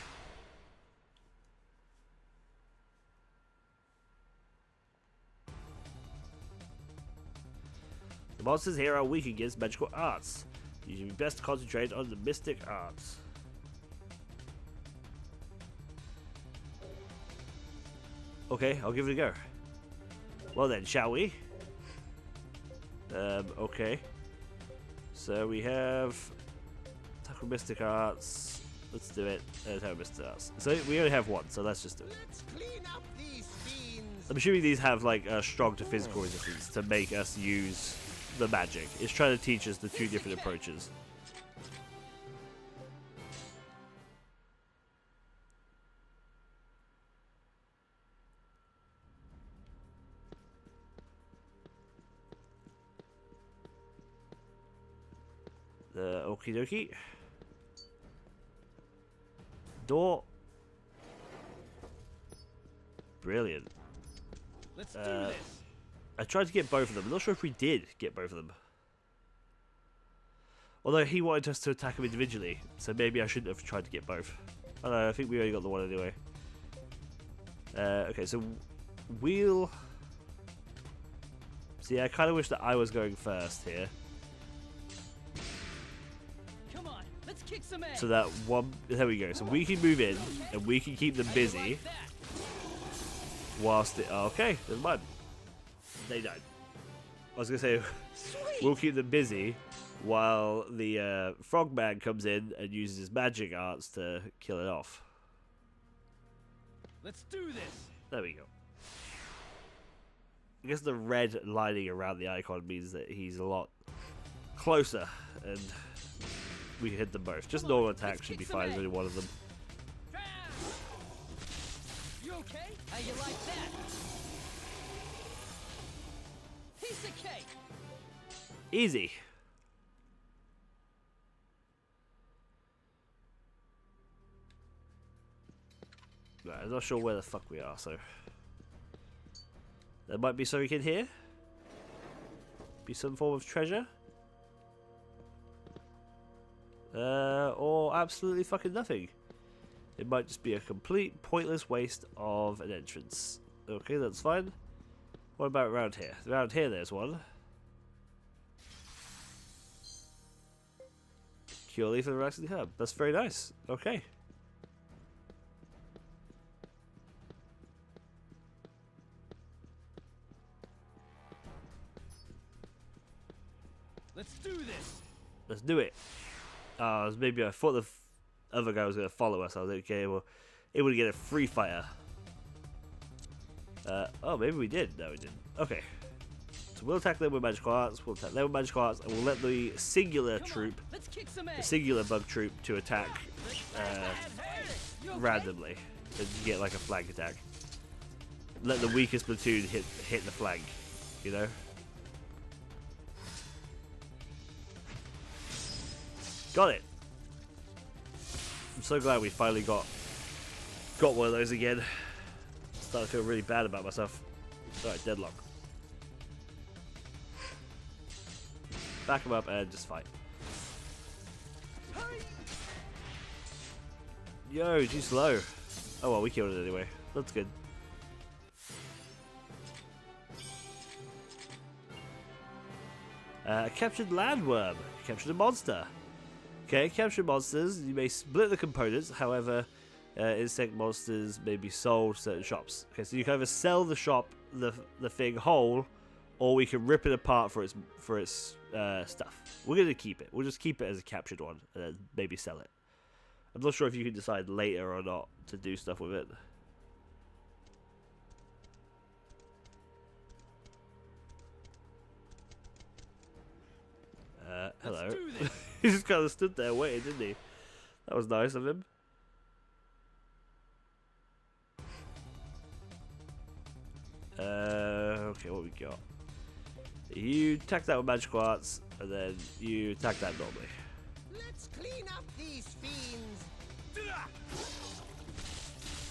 The monsters here are weak against magical arts. You should be best to concentrate on the mystic arts. Okay, I'll give it a go. Well then, shall we? Okay. So we have attack with mystic arts. Let's do it. Attack with mystic arts. So we only have one, so let's just do it. Let's clean up these fiends. I'm assuming these have like a strong to physical resistance to make us use the magic. It's trying to teach us the two different approaches. The okie dokie. Door. Brilliant. Let's do this. I tried to get both of them. I'm not sure if we did get both of them. Although he wanted us to attack them individually, so maybe I shouldn't have tried to get both. I don't know, I think we only got the one anyway. Okay, so we'll... See, I kind of wish that I was going first here. Come on, let's kick some ass. So that one... There we go. So we can move in, and we can keep them busy. Whilst it... Oh, okay, never mind. They died. I was going to say, we'll keep them busy while the frogman comes in and uses his magic arts to kill it off. Let's do this. There we go. I guess the red lining around the icon means that he's a lot closer, and we can hit them both. Just normal attack should be fine as only one of them. You okay? How you like that? Piece of cake. Easy. Right, I'm not sure where the fuck we are, so... There might be something in here. Be some form of treasure. Or absolutely fucking nothing. It might just be a complete pointless waste of an entrance. Okay, that's fine. What about around here? Around here there's one. Keali for the Relaxing Hub. That's very nice. Okay. Let's do this. Let's do it. Maybe I thought the other guy was going to follow us. I was like, okay, well, it would get a free fire. Oh, maybe we did. No, we didn't. Okay. So we'll attack them with magical arts, we'll attack them with magical arts, and we'll let the singular troop, the singular bug troop, to attack randomly. And you get like a flank attack. Let the weakest platoon hit the flank, you know? Got it! I'm so glad we finally got one of those again. Starting to feel really bad about myself. Alright, deadlock. Back him up and just fight. Yo, too slow. Oh well, we killed it anyway. That's good. Captured landworm. Captured a monster. Okay, captured monsters. You may split the components. However, insect monsters may be sold to certain shops. Okay, so you can either sell the shop the thing whole, or we can rip it apart for its stuff. We're gonna keep it. We'll just keep it as a captured one, and then maybe sell it. I'm not sure if you can decide later or not to do stuff with it. Hello. He just kind of stood there waiting, didn't he? That was nice of him. Okay, what we got? You attack that with magical arts, and then you attack that normally. Let's clean up these fiends. Are you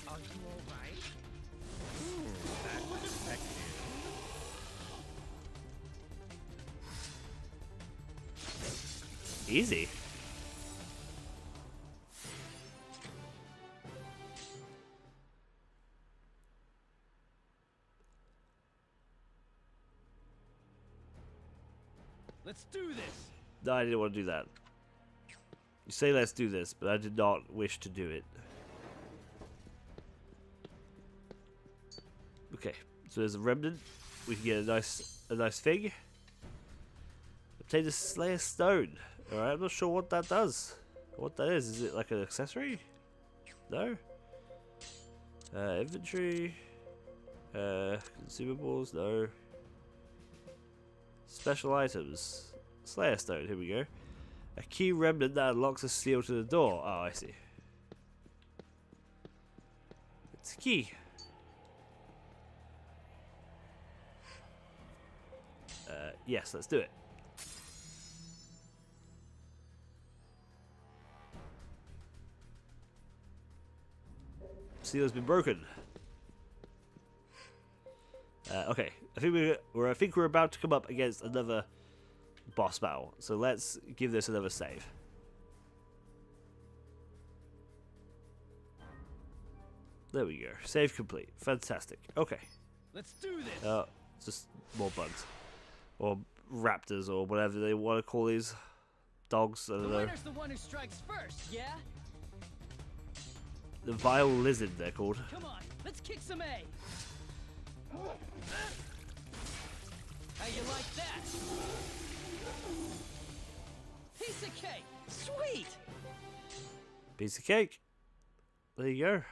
all right? That was effective. Easy. Let's do this. No, I didn't want to do that. You say let's do this, but I did not wish to do it. Okay, so there's a remnant. We can get a nice thing. Obtain a Slayer Stone. Alright, I'm not sure what that does. What that is. Is it like an accessory? No? Inventory. Consumables, no. Special items. Slayer Stone, here we go. A key remnant that unlocks a seal to the door. Oh, I see. It's a key. Yes, let's do it. Seal has been broken. Okay, I think we're about to come up against another boss battle. So let's give this another save. There we go. Save complete. Fantastic. Okay. Let's do this. Just more bugs. Or raptors or whatever they want to call these dogs. I don't know. The winner's the one who strikes first, yeah? The vile lizard, they're called. Come on, let's kick some A. How you like that? Piece of cake. Sweet. Piece of cake. There you go.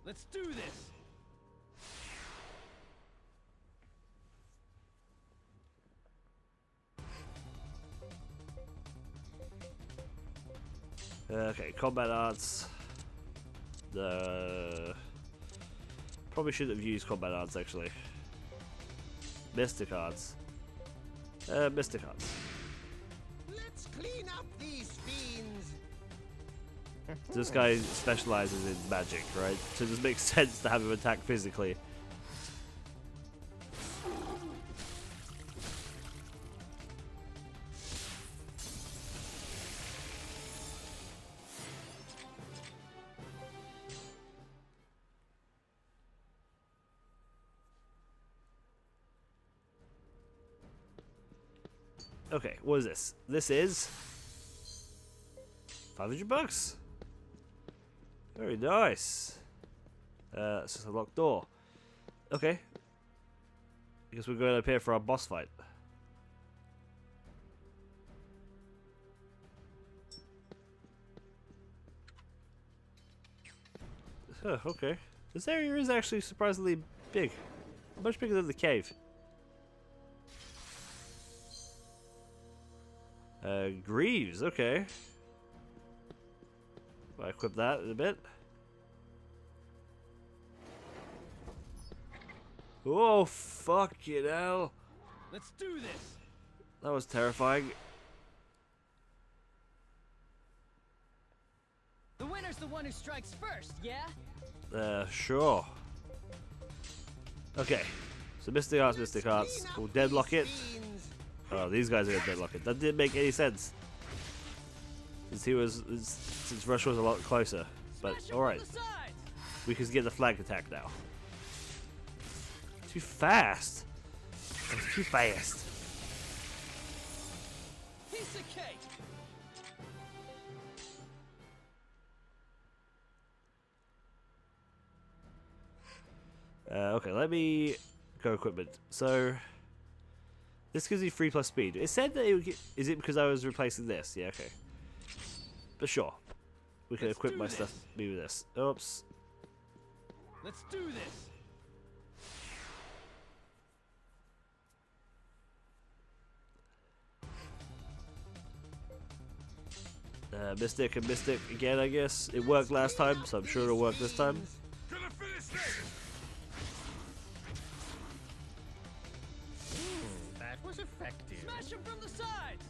Let's do this. Okay, combat arts. Probably should have used combat arts actually. Mystic arts. Mystic arts. Let's clean up these fiends. This guy specializes in magic, right? So it just makes sense to have him attack physically. Okay, what is this? This is $500. Very nice. It's just a locked door. Okay. I guess we're going up here for our boss fight. Huh, okay. This area is actually surprisingly big. Much bigger than the cave. Greaves, okay. I'll equip that in a bit. Oh, fucking hell. Let's do this. That was terrifying. The winner's the one who strikes first, yeah? Sure. Okay. So Mystic Hearts. We'll deadlock it. Oh, these guys are gonna deadlock it. That didn't make any sense. Since Rush was a lot closer. But alright. We can get the flank attack now. Too fast. That was too fast. Piece of cake. Okay, let me go equipment. So this gives you 3+ speed. It said that it would get, is it because I was replacing this? Yeah, okay. But sure. We can equip my stuff me with this. Oops. Let's do this. Mystic and Mystic again, I guess. It worked last time, so I'm sure it'll work this time. That was effective. Smash him from the sides.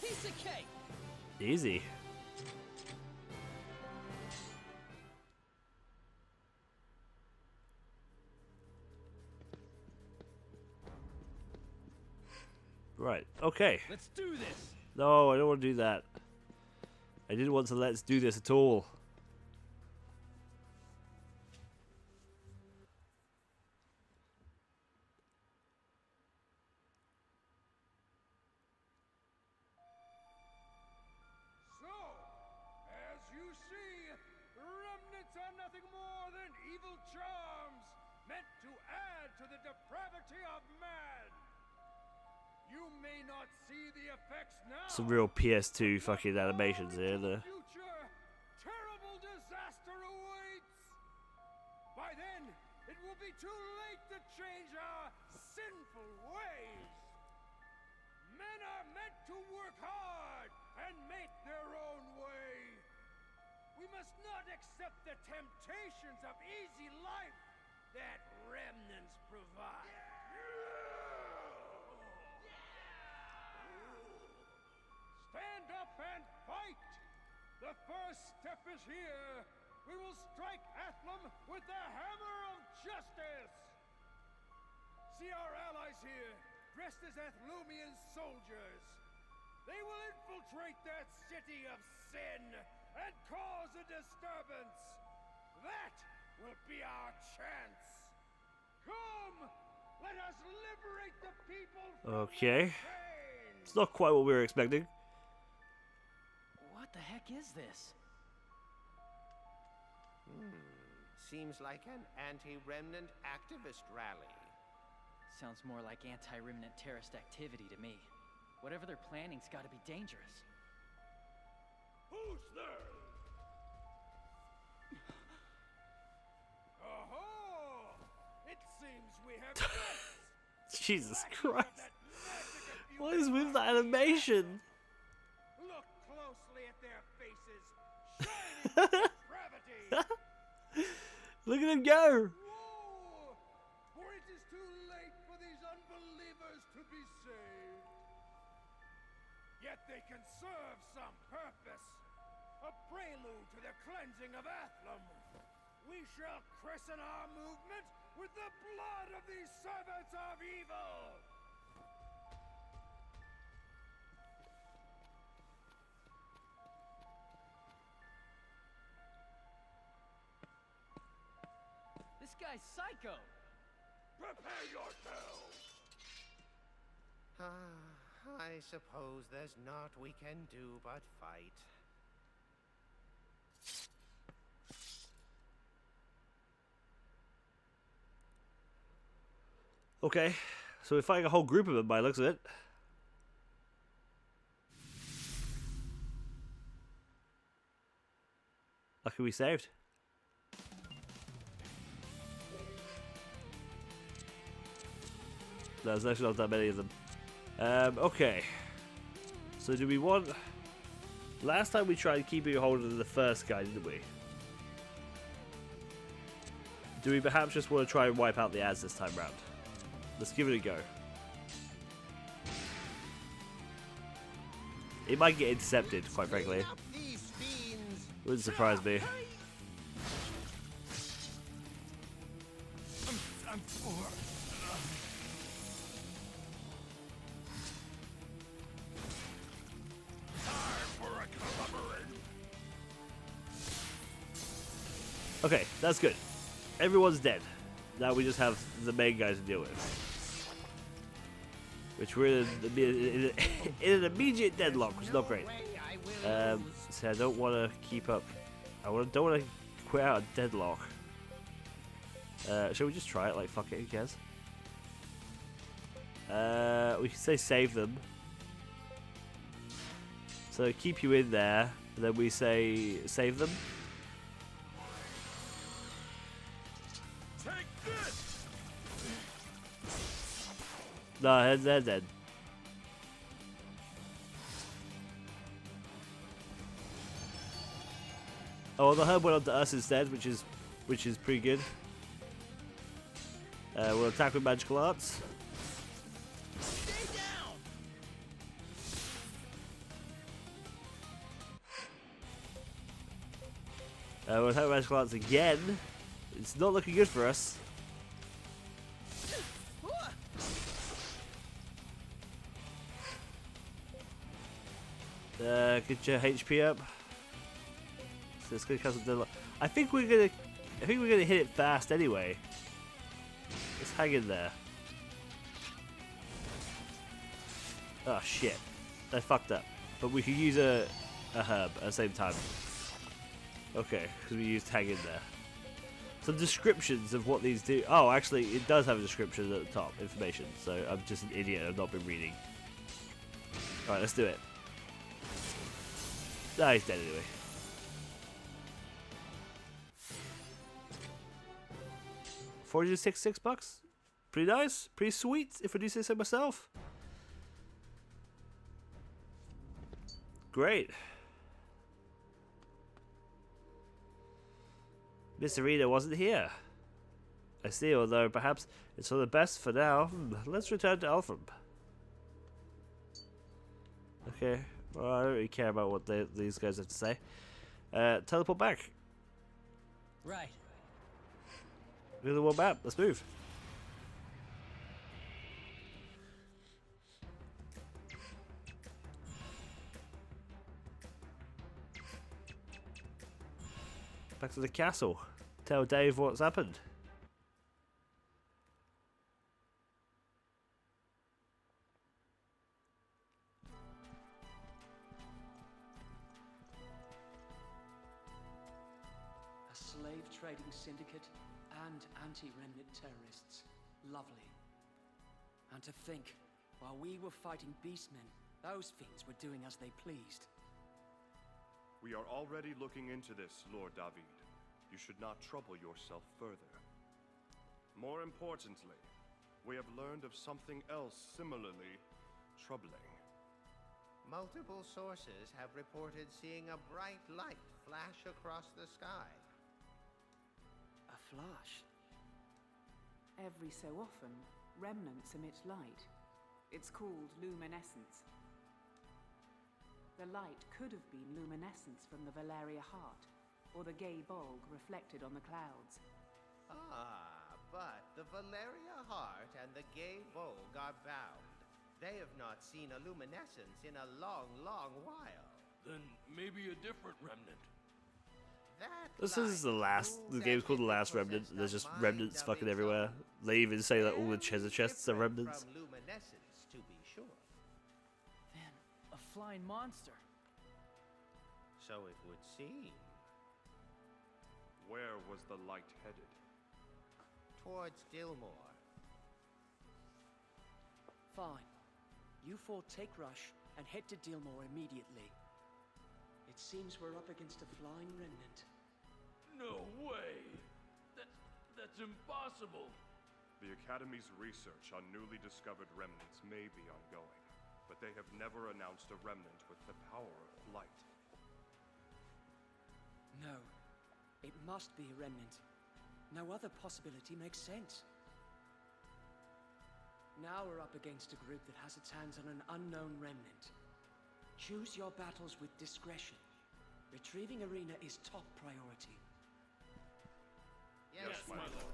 Piece of cake. Easy. Right, okay. Let's do this. No, I don't want to do that. I didn't want to let's do this at all. So, as you see, remnants are nothing more than evil charms meant to add to the depravity of man. You may not see the effects now. Some real PS2 fucking animations here. Future, terrible disaster awaits. By then, it will be too late to change our sinful ways. Men are meant to work hard and make their own way. We must not accept the temptations of easy life that remnants provide. Stand up and fight! The first step is here. We will strike Athlum with the hammer of justice! See our allies here, dressed as Athlumian soldiers. They will infiltrate that city of sin and cause a disturbance. That will be our chance. Come! Let us liberate the people from Okay. their pain. It's not quite what we were expecting. What the heck is this? Seems like an anti-remnant activist rally. Sounds more like anti-remnant terrorist activity to me. Whatever they're planning's got to be dangerous. Who's there? Oh, it seems we have guests. Jesus Christ. What is with that animation? Look closely at their faces, shining with gravity. Look at him go. Whoa! For it is too late for these unbelievers to be saved. Yet they can serve some purpose. A prelude to the cleansing of Athlum. We shall christen our movement with the blood of these servants of evil. This guy's psycho. Prepare yourselves. I suppose there's naught we can do but fight. Okay, so we're fighting a whole group of them by the looks of it. Lucky we saved. No, there's actually not that many of them. Okay. So do we want... Last time we tried keeping a hold of the first guy, didn't we? Do we perhaps just want to try and wipe out the ads this time round? Let's give it a go. It might get intercepted, quite frankly. Wouldn't surprise me. Okay, that's good. Everyone's dead. Now we just have the main guy to deal with. Which we're in an immediate deadlock, which is not great. So I don't want to keep up. Don't want to quit out a deadlock. Shall we just try it? Like, fuck it, who cares? We can say save them. So keep you in there, and then we say save them. No, they're dead. Oh, the herb went on to us instead, which is pretty good. We'll attack with magical arts. We'll attack with magical arts again. It's not looking good for us. Get your HP up. So it's gonna cancel deadlock. I think we're gonna hit it fast anyway. Let's hang in there. Oh shit. I fucked up. But we could use a herb at the same time. Okay, because we used hang in there. Some descriptions of what these do. Oh, actually, it does have a description at the top, information. So I'm just an idiot. I've not been reading. Alright, let's do it. Ah, he's dead anyway. $466? Pretty nice. Pretty sweet, if I do say so myself. Great. Miss Arena wasn't here. I see, although perhaps it's for the best for now. Let's return to Eltham. Okay. Well, I don't really care about what these guys have to say. Teleport back. Right. Look at the world map. Let's move. Back to the castle. Tell Dave what's happened. A slave trading syndicate and anti-remnant terrorists. Lovely. And to think, while we were fighting beastmen, those fiends were doing as they pleased. We are already looking into this, Lord David. You should not trouble yourself further. More importantly, we have learned of something else similarly troubling. Multiple sources have reported seeing a bright light flash across the sky. A flash? Every so often, remnants emit light. It's called luminescence. The light could have been luminescence from the Valeria heart, or the gay bulg reflected on the clouds. Ah, but the Valeria heart and the gay bulg are bound. They have not seen a luminescence in a long, long while. Then maybe a different remnant. This is the game's called The Last Remnant. There's just remnants fucking everywhere. They even say that all the treasure chests are remnants. From luminescence, to be sure. Man, a flying monster. So it would seem. Where was the light headed? Towards Dillmore. Fine. You four take Rush and head to Dillmore immediately. It seems we're up against a flying remnant. No way! That's impossible! The Academy's research on newly discovered remnants may be ongoing, but they have never announced a remnant with the power of flight. No. It must be a remnant. No other possibility makes sense. Now we're up against a group that has its hands on an unknown remnant. Choose your battles with discretion. Retrieving Arena is top priority. Yes, my lord.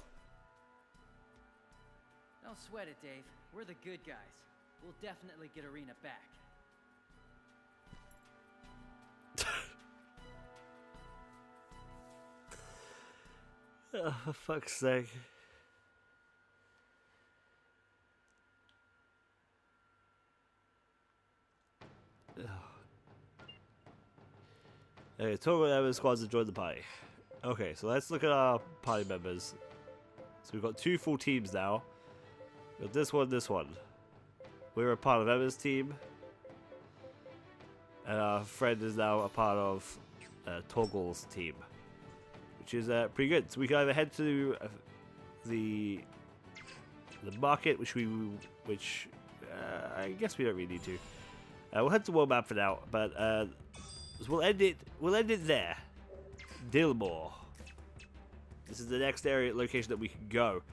Don't sweat it, Dave. We're the good guys. We'll definitely get Arena back. Oh, for fuck's sake. Okay, total member squads have joined the party. Okay, so let's look at our party members. So we've got 2 full teams now. We've got this one. We're a part of Emma's team. And our friend is now a part of Torgal's team. Which is pretty good. So we can either head to the market, which I guess we don't really need to. We'll head to World Map for now, but so we'll end it there. Dilmore. This is the next location that we can go.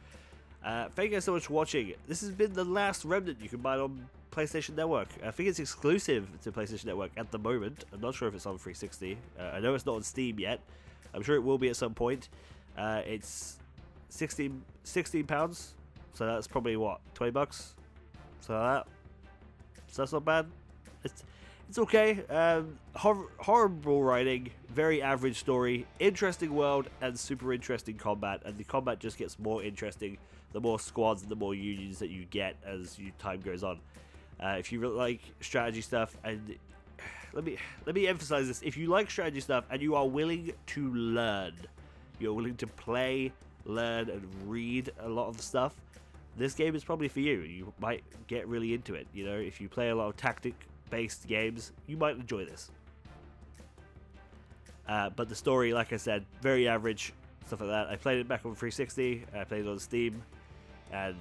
Thank you guys so much for watching. This has been the Last Remnant. You can buy it on PlayStation Network. I think it's exclusive to PlayStation Network at the moment. I'm not sure if it's on 360. I know it's not on Steam yet. I'm sure it will be at some point. It's £16, so that's probably what, $20? So that. So that's not bad. It's okay. Horrible writing, very average story, interesting world, and super interesting combat. And the combat just gets more interesting the more squads and the more unions that you get as time goes on. If you really like strategy stuff, and let me emphasize this: if you like strategy stuff and you are willing to learn, you're willing to play, learn, and read a lot of the stuff, this game is probably for you. You might get really into it. You know, if you play a lot of tactic-based games, you might enjoy this. But the story, like I said, very average, stuff like that. I played it back on 360, I played it on Steam, and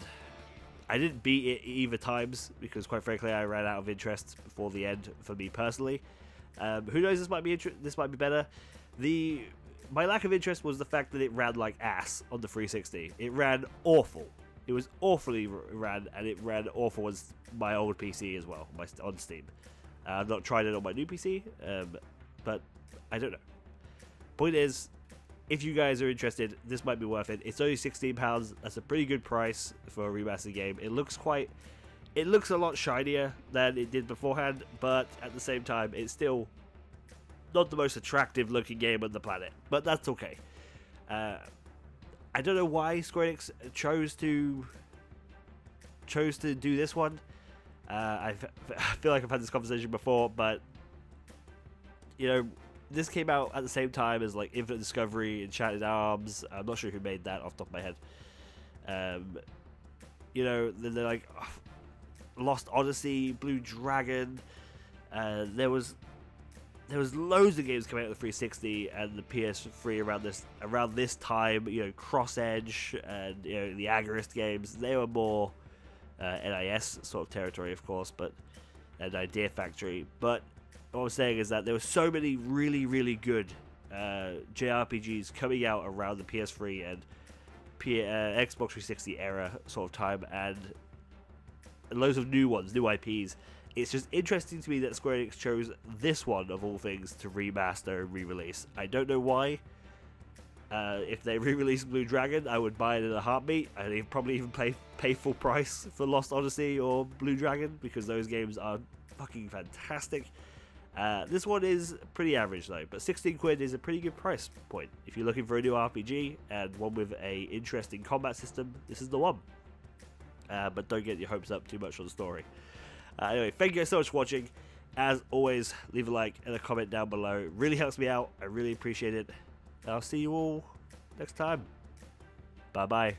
I didn't beat it either times, because quite frankly I ran out of interest before the end for me personally. Who knows, this might be better. My lack of interest was the fact that it ran like ass on the 360. It ran awful. It was awfully ran, and it ran awful on my old PC as well, on Steam. I've not tried it on my new PC, but I don't know. Point is, if you guys are interested, this might be worth it. It's only £16. That's a pretty good price for a remastered game. It looks a lot shinier than it did beforehand, but at the same time, it's still not the most attractive looking game on the planet. But that's okay. I don't know why Square Enix chose to do this one. I feel like I've had this conversation before, but you know, this came out at the same time as like Infinite Discovery and Shattered Arms. I'm not sure who made that off the top of my head. You know, they're like Lost Odyssey, Blue Dragon. There was loads of games coming out of the 360 and the PS3 around this time. You know, Cross Edge and you know the Agarist games. They were more NIS sort of territory, of course, and Idea Factory. But what I'm saying is that there were so many really, really good JRPGs coming out around the PS3 and Xbox 360 era sort of time, and loads of new ones, new IPs. It's just interesting to me that Square Enix chose this one, of all things, to remaster and re-release. I don't know why. If they re-released Blue Dragon, I would buy it in a heartbeat. I'd probably even pay full price for Lost Odyssey or Blue Dragon, because those games are fucking fantastic. This one is pretty average though, but 16 quid is a pretty good price point. If you're looking for a new RPG and one with a interesting combat system, this is the one. But don't get your hopes up too much on the story. Anyway, thank you guys so much for watching. As always, leave a like and a comment down below. It really helps me out. I really appreciate it. And I'll see you all next time. Bye bye.